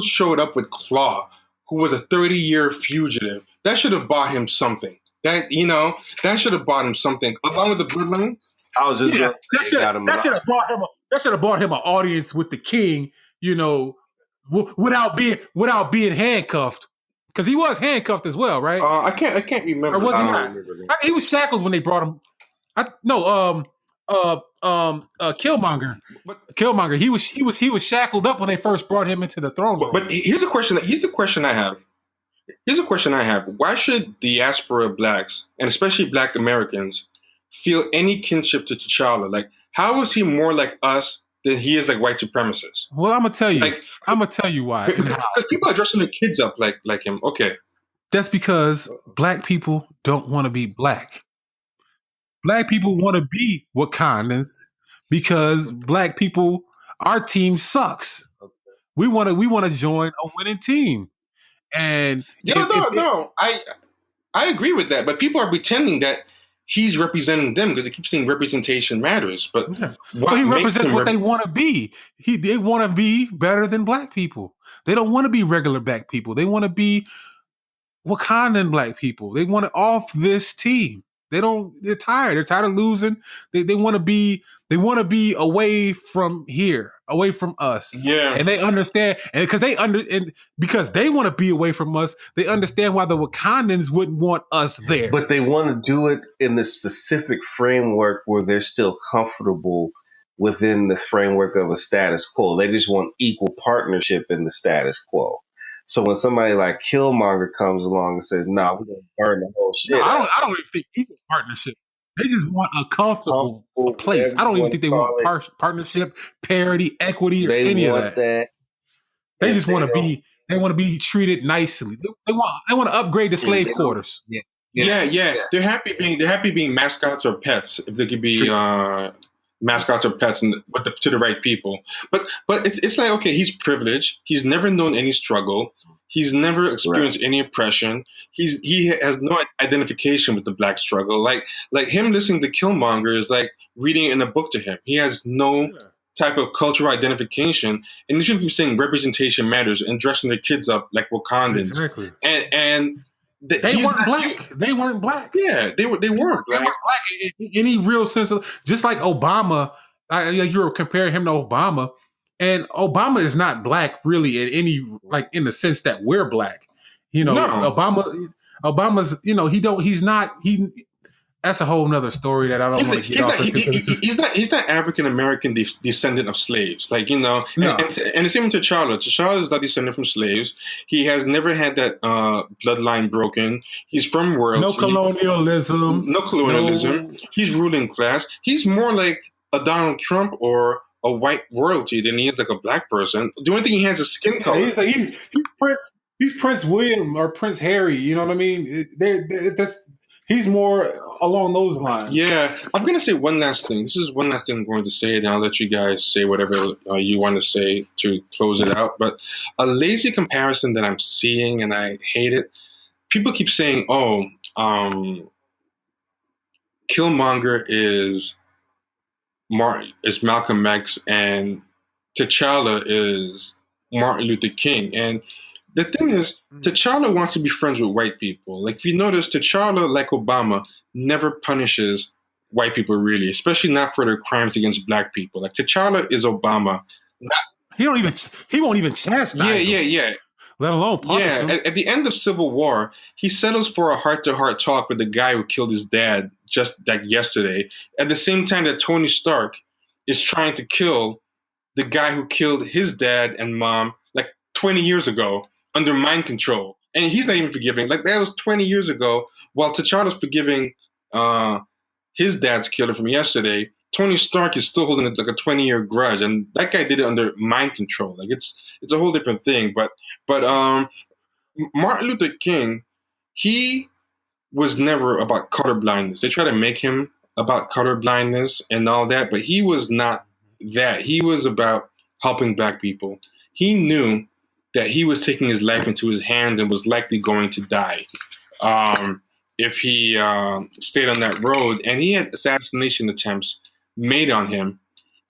showed up with Claw, who was a 30-year fugitive. That should have bought him something. That should have bought him something along with the bloodline. I was just that should have bought him an audience with the king. Without being handcuffed, because he was handcuffed as well, right? I can't remember. Or was he not? He was shackled when they brought him. Killmonger. Killmonger. He was shackled up when they first brought him into the throne room. But here's the question I have. Why should diaspora Blacks, and especially Black Americans, feel any kinship to T'Challa? Like, how is he more like us than he is like white supremacists? Well, I'm gonna tell you. I'm gonna tell you why. Because people are dressing their kids up like him. Okay. That's because Black people don't want to be Black. Black people want to be Wakandans because Black people, our team sucks. We want to join a winning team. And I agree with that, but people are pretending that he's representing them because they keep saying representation matters. But he represents what they want to be. They want to be better than Black people. They don't want to be regular Black people. They want to be Wakandan Black people. They want to off this team. They're tired. They're tired of losing. They want to be away from here, away from us. Yeah. And they understand, and because they want to be away from us, they understand why the Wakandans wouldn't want us there. But they want to do it in the specific framework where they're still comfortable within the framework of a status quo. They just want equal partnership in the status quo. So when somebody like Killmonger comes along and says, "Nah, we're gonna burn the whole shit," I don't even think equal partnership. They just want a comfortable place. I don't even think they want partnership, parity, equity, or any of that. They just want to be. They want to be treated nicely. They want to upgrade the slave quarters. Yeah. They're happy being mascots or pets if they could be mascots or pets to the right people. But it's like, okay, he's privileged. He's never known any struggle. He's never experienced any oppression. He has no identification with the Black struggle. Like him listening to Killmonger is like reading in a book to him. He has no type of cultural identification. And these people keep saying representation matters and dressing their kids up like Wakandans. Exactly. And They weren't black. They weren't black. Yeah, they weren't black. They weren't black in any real sense of, just like Obama. You were comparing him to Obama, and Obama is not black really in any, like, in the sense that we're black. You know, No. Obama's, you know, he's not. That's a whole nother story that I don't want to get off into. He's not African American descendant of slaves, like, you know. No. And the same with T'Challa. T'Challa is not descended from slaves. He has never had that bloodline broken. He's from royalty. No colonialism. No. He's ruling class. He's more like a Donald Trump or a white royalty than he is like a black person. The only thing he has is skin color. He's Prince William or Prince Harry. You know what I mean? He's more along those lines. Yeah, I'm going to say one last thing. This is one last thing I'm going to say, and I'll let you guys say whatever you want to say to close it out. But a lazy comparison that I'm seeing, and I hate it. People keep saying, Killmonger is Malcolm X, and T'Challa is Martin Luther King. And the thing is, T'Challa wants to be friends with white people. Like, if you notice, T'Challa, like Obama, never punishes white people really, especially not for their crimes against black people. Like, T'Challa is Obama. He won't even chastise him. Yeah. Let alone punish him. At the end of Civil War, he settles for a heart-to-heart talk with the guy who killed his dad just like yesterday. At the same time that Tony Stark is trying to kill the guy who killed his dad and mom like 20 years ago under mind control. And he's not even forgiving. Like, that was 20 years ago. While T'Challa's forgiving his dad's killer from yesterday, Tony Stark is still holding like a 20-year grudge. And that guy did it under mind control. Like, it's a whole different thing. But Martin Luther King, he was never about colorblindness. They try to make him about colorblindness and all that, but he was not that. He was about helping black people. He knew that he was taking his life into his hands and was likely going to die if he stayed on that road. And he had assassination attempts made on him,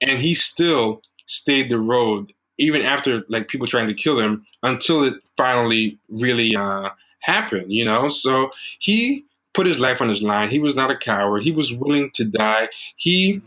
and he still stayed the road even after like people trying to kill him until it finally really happened. You know, so he put his life on his line. He was not a coward. He was willing to die. He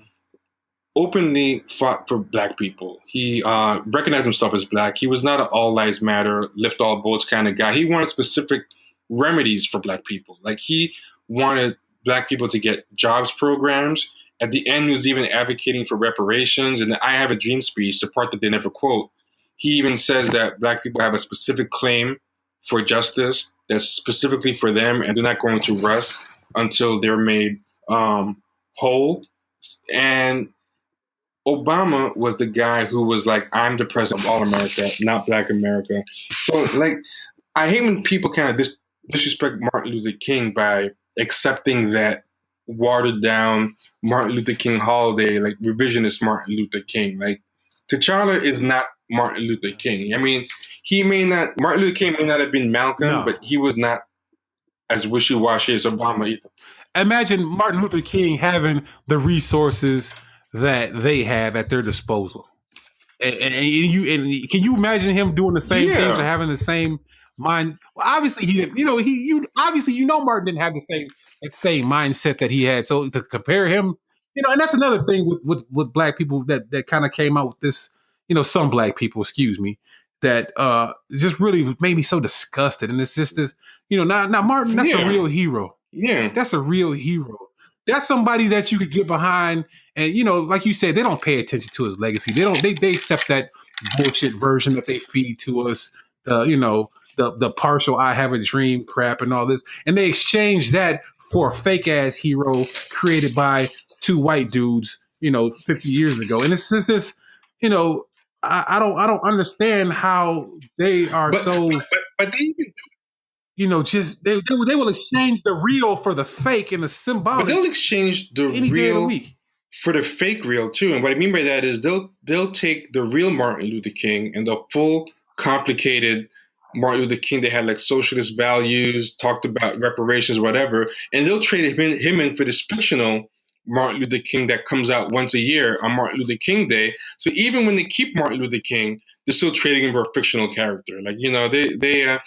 openly fought for black people. He recognized himself as black. He was not an all lives matter, lift all boats kind of guy. He wanted specific remedies for black people. Like, he wanted black people to get jobs programs. At the end, he was even advocating for reparations. And the I Have a Dream speech, the part that they never quote, he even says that black people have a specific claim for justice that's specifically for them, and they're not going to rest until they're made whole. And Obama was the guy who was like, I'm the president of all America, not black America. So, like, I hate when people kind of disrespect Martin Luther King by accepting that watered down Martin Luther King holiday, like revisionist Martin Luther King. Like, T'Challa is not Martin Luther King. I mean, Martin Luther King may not have been Malcolm, but he was not as wishy-washy as Obama either. Imagine Martin Luther King having the resources that they have at their disposal, and can you imagine him doing the same things or having the same mind? Well, obviously he didn't. Martin didn't have the same mindset that he had. So to compare him, and that's another thing with black people that kind of came out with this. Some black people, excuse me, that just really made me so disgusted. And it's just this, now Martin, that's a real hero. Yeah, that's a real hero. That's somebody that you could get behind, and like you said, they don't pay attention to his legacy. They accept that bullshit version that they feed to us. The partial "I have a dream" crap and all this, and they exchange that for a fake ass hero created by two white dudes, 50 years ago. And it's just this, I don't understand how they are but they even. Just they will exchange the real for the fake and the symbolic. But they'll exchange the real for the fake real too. And what I mean by that is they'll take the real Martin Luther King and the full complicated Martin Luther King that had like socialist values, talked about reparations, whatever, and they'll trade him in for this fictional Martin Luther King that comes out once a year on Martin Luther King Day. So even when they keep Martin Luther King, they're still trading him for a fictional character. Like, they're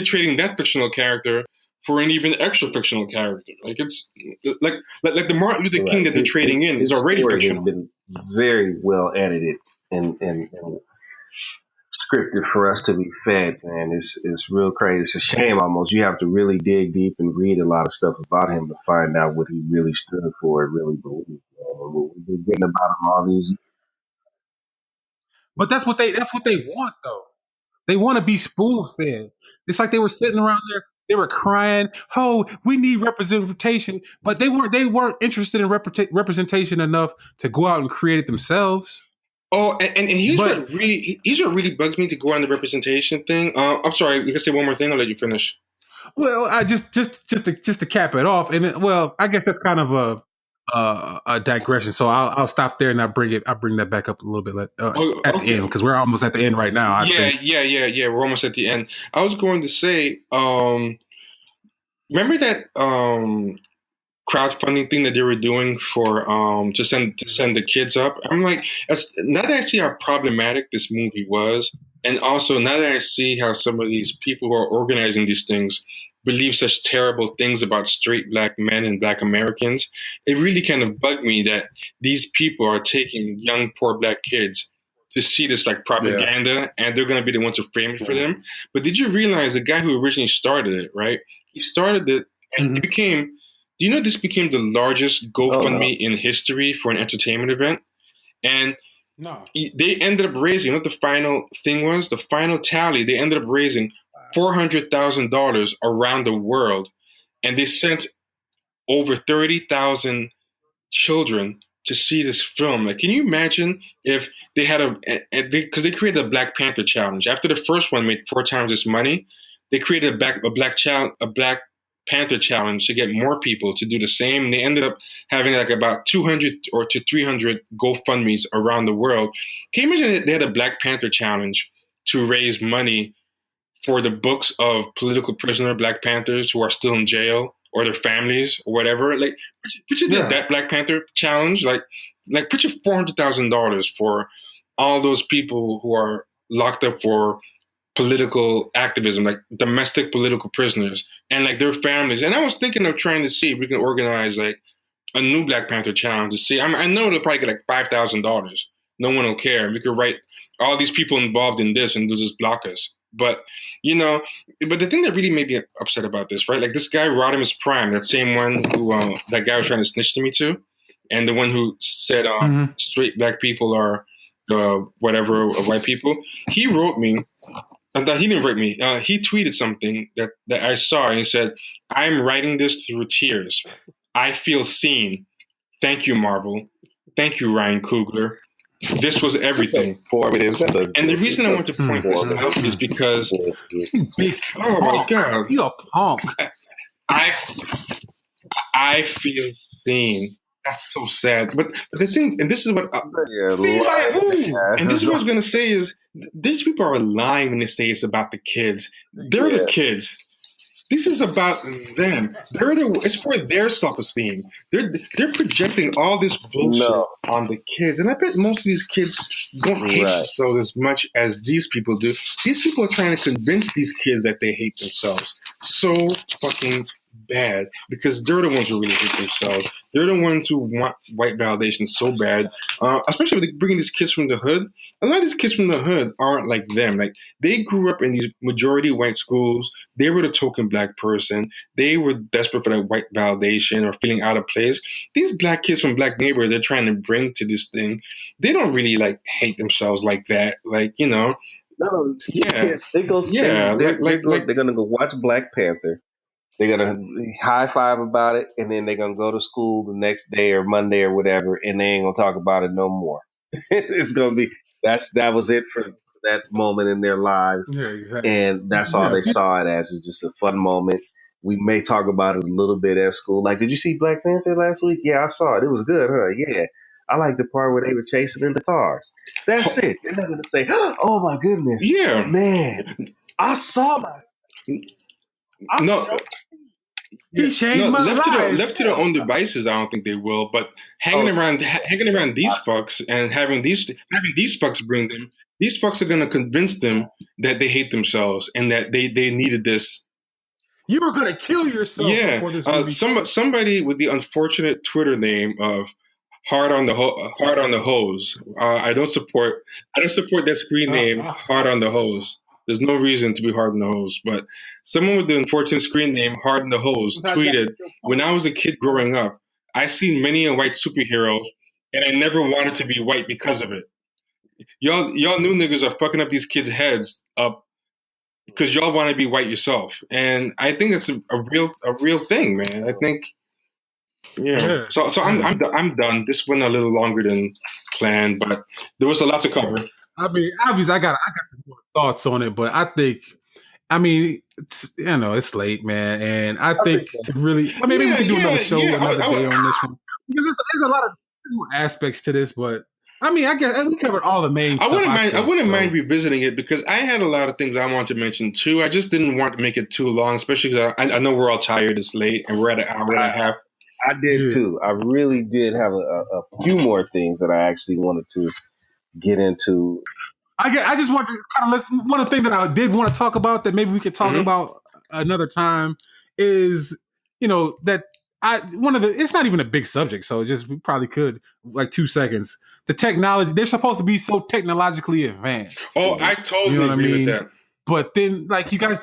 trading that fictional character for an even extra fictional character. Like it's like the Martin Luther King that they're His- trading in is his already story has fictional. been very well edited and scripted for us to be fed, man. It's real crazy. It's a shame almost. You have to really dig deep and read a lot of stuff about him to find out what he really stood for and really believed. Man. And what we've been getting about him all these But that's what they want though. They want to be spoon fed. It's like they were sitting around there, they were crying, "Oh, we need representation," but they weren't interested in representation enough to go out and create it themselves. Oh, and here's what really bugs me to go on the representation thing. I'm sorry, you can say one more thing. I'll let you finish. Well, I just to cap it off, and I guess that's kind of a digression. So I'll stop there and I'll bring that back up a little bit at the end because we're almost at the end right now. Yeah. We're almost at the end. I was going to say, remember that crowdfunding thing that they were doing for to send the kids up. I'm like, now that I see how problematic this movie was, and also now that I see how some of these people who are organizing these things believe such terrible things about straight black men and black Americans, it really kind of bugged me that these people are taking young poor black kids to see this like propaganda, and they're going to be the ones who frame it for them. But did you realize the guy who originally started it, right? He started it and it became. Do you know this became the largest GoFundMe in history for an entertainment event? And they ended up raising, what the final thing was? The final tally, they ended up raising $400,000 around the world. And they sent over 30,000 children to see this film. Like, can you imagine if they had because they created a Black Panther challenge. After the first one made 4 times this money, they created a Black Panther challenge to get more people to do the same. They ended up having like about 200 or to 300 GoFundMes around the world. Can you imagine they had a Black Panther challenge to raise money for the books of political prisoner Black Panthers who are still in jail or their families or whatever? Like, put you did that Black Panther challenge. Like put your $400,000 for all those people who are locked up for political activism, like domestic political prisoners and like their families. And I was thinking of trying to see if we can organize like a new Black Panther challenge to see. I know they'll probably get like $5,000. No one will care. We could write all these people involved in this and they'll just block us. But but the thing that really made me upset about this, right? Like this guy Rodimus Prime, that same one who that guy was trying to snitch to me too, and the one who said straight black people are whatever white people. He wrote me. He didn't write me. He tweeted something that I saw, and he said, "I'm writing this through tears. I feel seen. Thank you, Marvel. Thank you, Ryan Coogler. This was everything." And the reason I want to point this out is because, oh my God, you're a punk. I feel seen. That's so sad. But the thing, and this is what, and this is what I was going to say is, these people are lying when they say it's about the kids. They're the kids. This is about them. It's for their self-esteem. They're projecting all this bullshit on the kids. And I bet most of these kids don't hate themselves as much as these people do. These people are trying to convince these kids that they hate themselves so fucking bad because they're the ones who really hate themselves. They're the ones who want white validation so bad, especially when they're bringing these kids from the hood. A lot of these kids from the hood aren't like them. Like they grew up in these majority white schools. They were the token black person. They were desperate for that white validation or feeling out of place. These black kids from black neighborhoods they're trying to bring to this thing, they don't really like hate themselves like that. Like, you know. No, they go they're gonna go watch Black Panther. They're going to high five about it, and then they're going to go to school the next day or Monday or whatever, and they ain't going to talk about it no more. It's going to be, that was it for that moment in their lives. Yeah, exactly. And that's all they saw it as, is just a fun moment. We may talk about it a little bit at school. Like, did you see Black Panther last week? Yeah, I saw it. It was good, huh? Yeah. I like the part where they were chasing in the cars. That's it. They're not going to say, oh my goodness. Yeah. Man, I saw my... He changed my life. Left to their own devices, I don't think they will. But hanging around these fucks and having these fucks bring them, these fucks are gonna convince them that they hate themselves and that they needed this. You were gonna kill yourself before this movie. Somebody with the unfortunate Twitter name of hard on the hose. I don't support that screen name, hard on the hose. There's no reason to be hard on the hose, but someone with the unfortunate screen name hard on the hose tweeted, "When I was a kid growing up, I seen many a white superhero, and I never wanted to be white because of it. Y'all new niggas are fucking up these kids' heads up because y'all want to be white yourself." And I think it's a real thing, man. I think. Yeah. So I'm done. This went a little longer than planned, but there was a lot to cover. I mean, obviously, I got some more thoughts on it, but I think, it's late, man, and I think to really, maybe we can do another show another day on this one because there's a lot of aspects to this, but I guess we covered all the main stuff. I wouldn't mind revisiting it because I had a lot of things I wanted to mention too. I just didn't want to make it too long, especially because I know we're all tired. It's late, and we're at an hour and a half. I did too. I really did have a few more things that I actually wanted to get into. I just want to kind of listen. One of the things that I did want to talk about that maybe we could talk about another time is, that it's not even a big subject, so we probably could, like 2 seconds. The technology, they're supposed to be so technologically advanced. Oh, I totally agree with that. But then, like, you got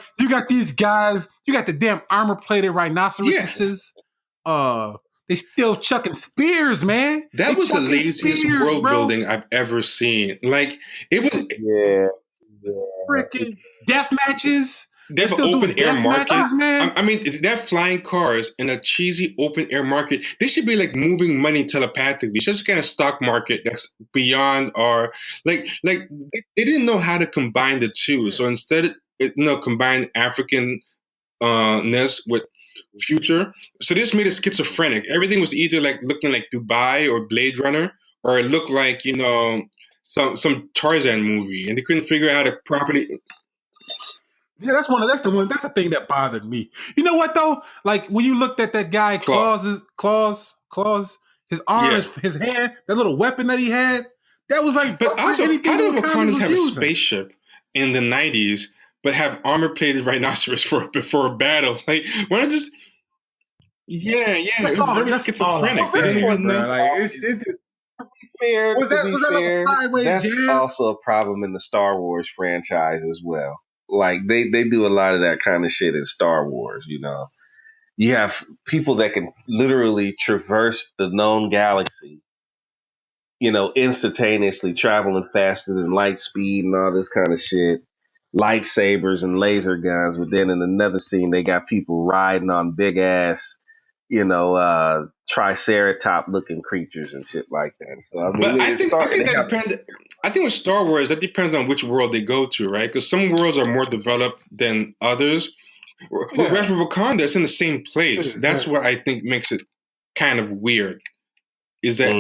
these guys, you got the damn armor-plated rhinoceroses. They still chucking spears, man. That was the laziest world building I've ever seen. Like, it was freaking death matches. They have an open air market, man. I mean, that flying cars in a cheesy open air market. They should be like moving money telepathically. It's just kind of stock market that's beyond our like. They didn't know how to combine the two, so instead, combine African ness with future. So this made it schizophrenic. Everything was either like looking like Dubai or Blade Runner, or it looked like some Tarzan movie, and they couldn't figure out how to properly. Yeah, that's the thing that bothered me. You know what though? Like when you looked at that guy claws, his arms, his hand, that little weapon that he had, that was like. But also, how did Wakandans have a spaceship in the 90s, but have armor-plated rhinoceros for a battle? Like, why not just? Yeah, it was very schizophrenic. They didn't even know. That's also a problem in the Star Wars franchise as well. Like they do a lot of that kind of shit in Star Wars, You have people that can literally traverse the known galaxy, instantaneously traveling faster than light speed and all this kind of shit. Lightsabers and laser guns, but then in another scene they got people riding on big ass, triceratop looking creatures and shit like that. So I think with Star Wars, that depends on which world they go to, right? Because some worlds are more developed than others. Whereas with Wakanda, it's in the same place. That's what I think makes it kind of weird. Is that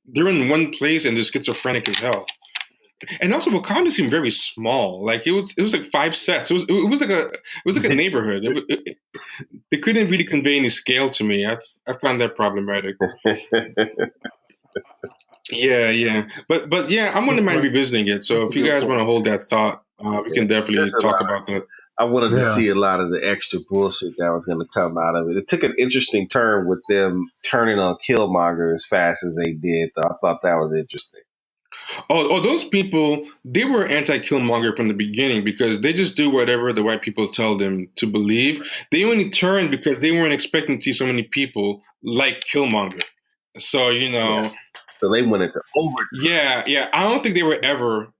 they're in one place and they're schizophrenic as hell. And also, Wakanda seemed very small. Like it was like 5 sets. It was like a neighborhood. They couldn't really convey any scale to me. I found that problematic. Yeah. But yeah, I wouldn't mind revisiting it. So if you guys want to hold that thought, we can definitely talk about that. I wanted to see a lot of the extra bullshit that was going to come out of it. It took an interesting turn with them turning on Killmonger as fast as they did. I thought that was interesting. Oh, those people, they were anti-Killmonger from the beginning because they just do whatever the white people tell them to believe. They only turned because they weren't expecting to see so many people like Killmonger. So, So they went into over. Yeah. I don't think they were ever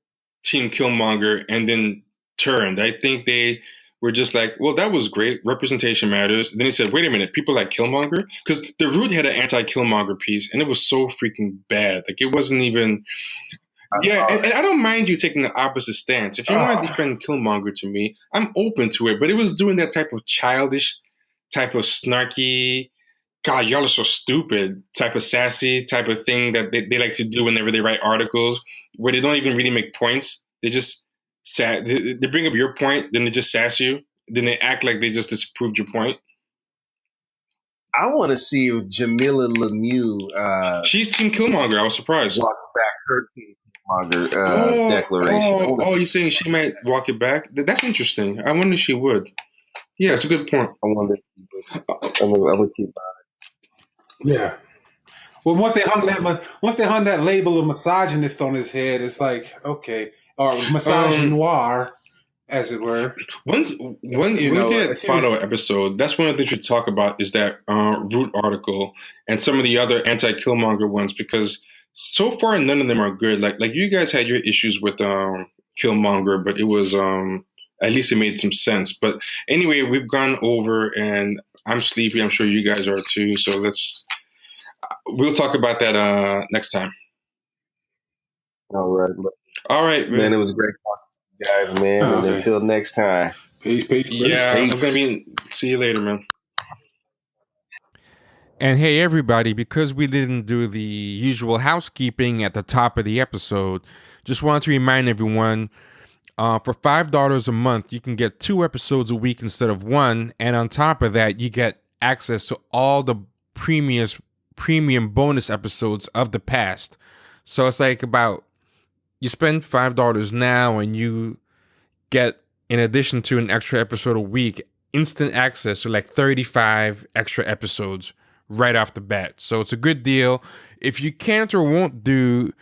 Team Killmonger and then turned. I think they were just like, well, that was great. Representation matters. Then he said, wait a minute, people like Killmonger? Because The Root had an anti-Killmonger piece, and it was so freaking bad. Like, it wasn't even... Yeah, and I don't mind you taking the opposite stance. If you want to defend Killmonger to me, I'm open to it. But it was doing that type of childish, type of snarky, God, y'all are so stupid, type of sassy type of thing that they like to do whenever they write articles where they don't even really make points. They just... They bring up your point, then they just sass you, then they act like they just disproved your point. I want to see if Jamila Lemieux. She's Team Killmonger. I was surprised. Walks back her Team Killmonger declaration. You're saying she might walk it back? That's interesting. I wonder if she would. Yeah, it's a good point. I wonder. I'm gonna keep. Yeah. Well, once they hung that label of misogynist on his head, it's like okay, or misogynoir, as it were. When we get final episode, that's one of the things we talk about is that Root article and some of the other anti-Killmonger ones, because so far none of them are good. Like you guys had your issues with Killmonger, but it was at least it made some sense. But anyway, we've gone over, and I'm sleepy. I'm sure you guys are too. So we'll talk about that next time. All right. All right, man. It was great talking to you guys, man. And until next time. Peace. Yeah, peace. I'm gonna see you later, man. And hey, everybody, because we didn't do the usual housekeeping at the top of the episode, just wanted to remind everyone, for $5 a month, you can get 2 episodes a week instead of 1. And on top of that, you get access to all the premium bonus episodes of the past. So it's like you spend $5 now and you get, in addition to an extra episode a week, instant access to like 35 extra episodes right off the bat. So it's a good deal. If you can't or won't do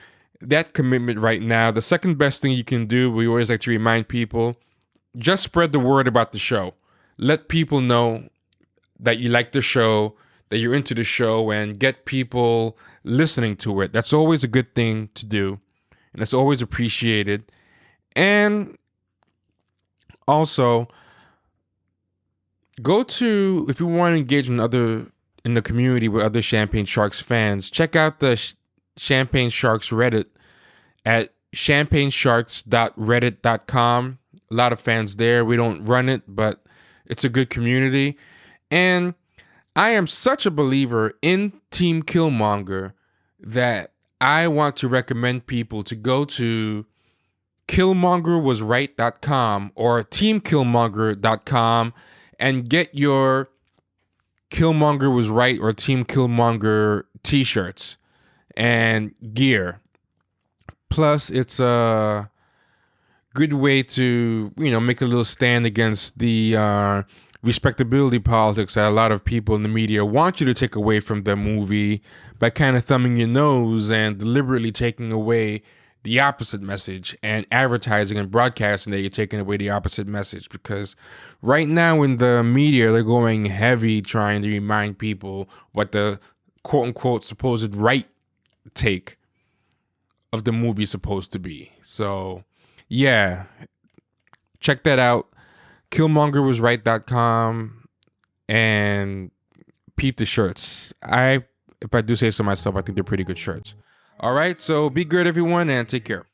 that commitment right now, the second best thing you can do, we always like to remind people, just spread the word about the show. Let people know that you like the show, that you're into the show, and get people listening to it. That's always a good thing to do, and it's always appreciated. And also, if you want to engage in the community with other Champagne Sharks fans, check out the Champagne Sharks Reddit at champagnesharks.reddit.com. A lot of fans there. We don't run it, but it's a good community. And I am such a believer in Team Killmonger that I want to recommend people to go to killmongerwasright.com or teamkillmonger.com and get your Killmonger Was Right or Team Killmonger t-shirts and gear. Plus, it's a good way to, make a little stand against the respectability politics that a lot of people in the media want you to take away from the movie by kind of thumbing your nose and deliberately taking away the opposite message and advertising and broadcasting that you're taking away the opposite message. Because right now in the media, they're going heavy trying to remind people what the quote-unquote supposed right take of the movie is supposed to be. So, yeah, check that out. Killmongerwasright.com and peep the shirts. If I do say so myself, I think they're pretty good shirts. All right, so be good, everyone, and take care.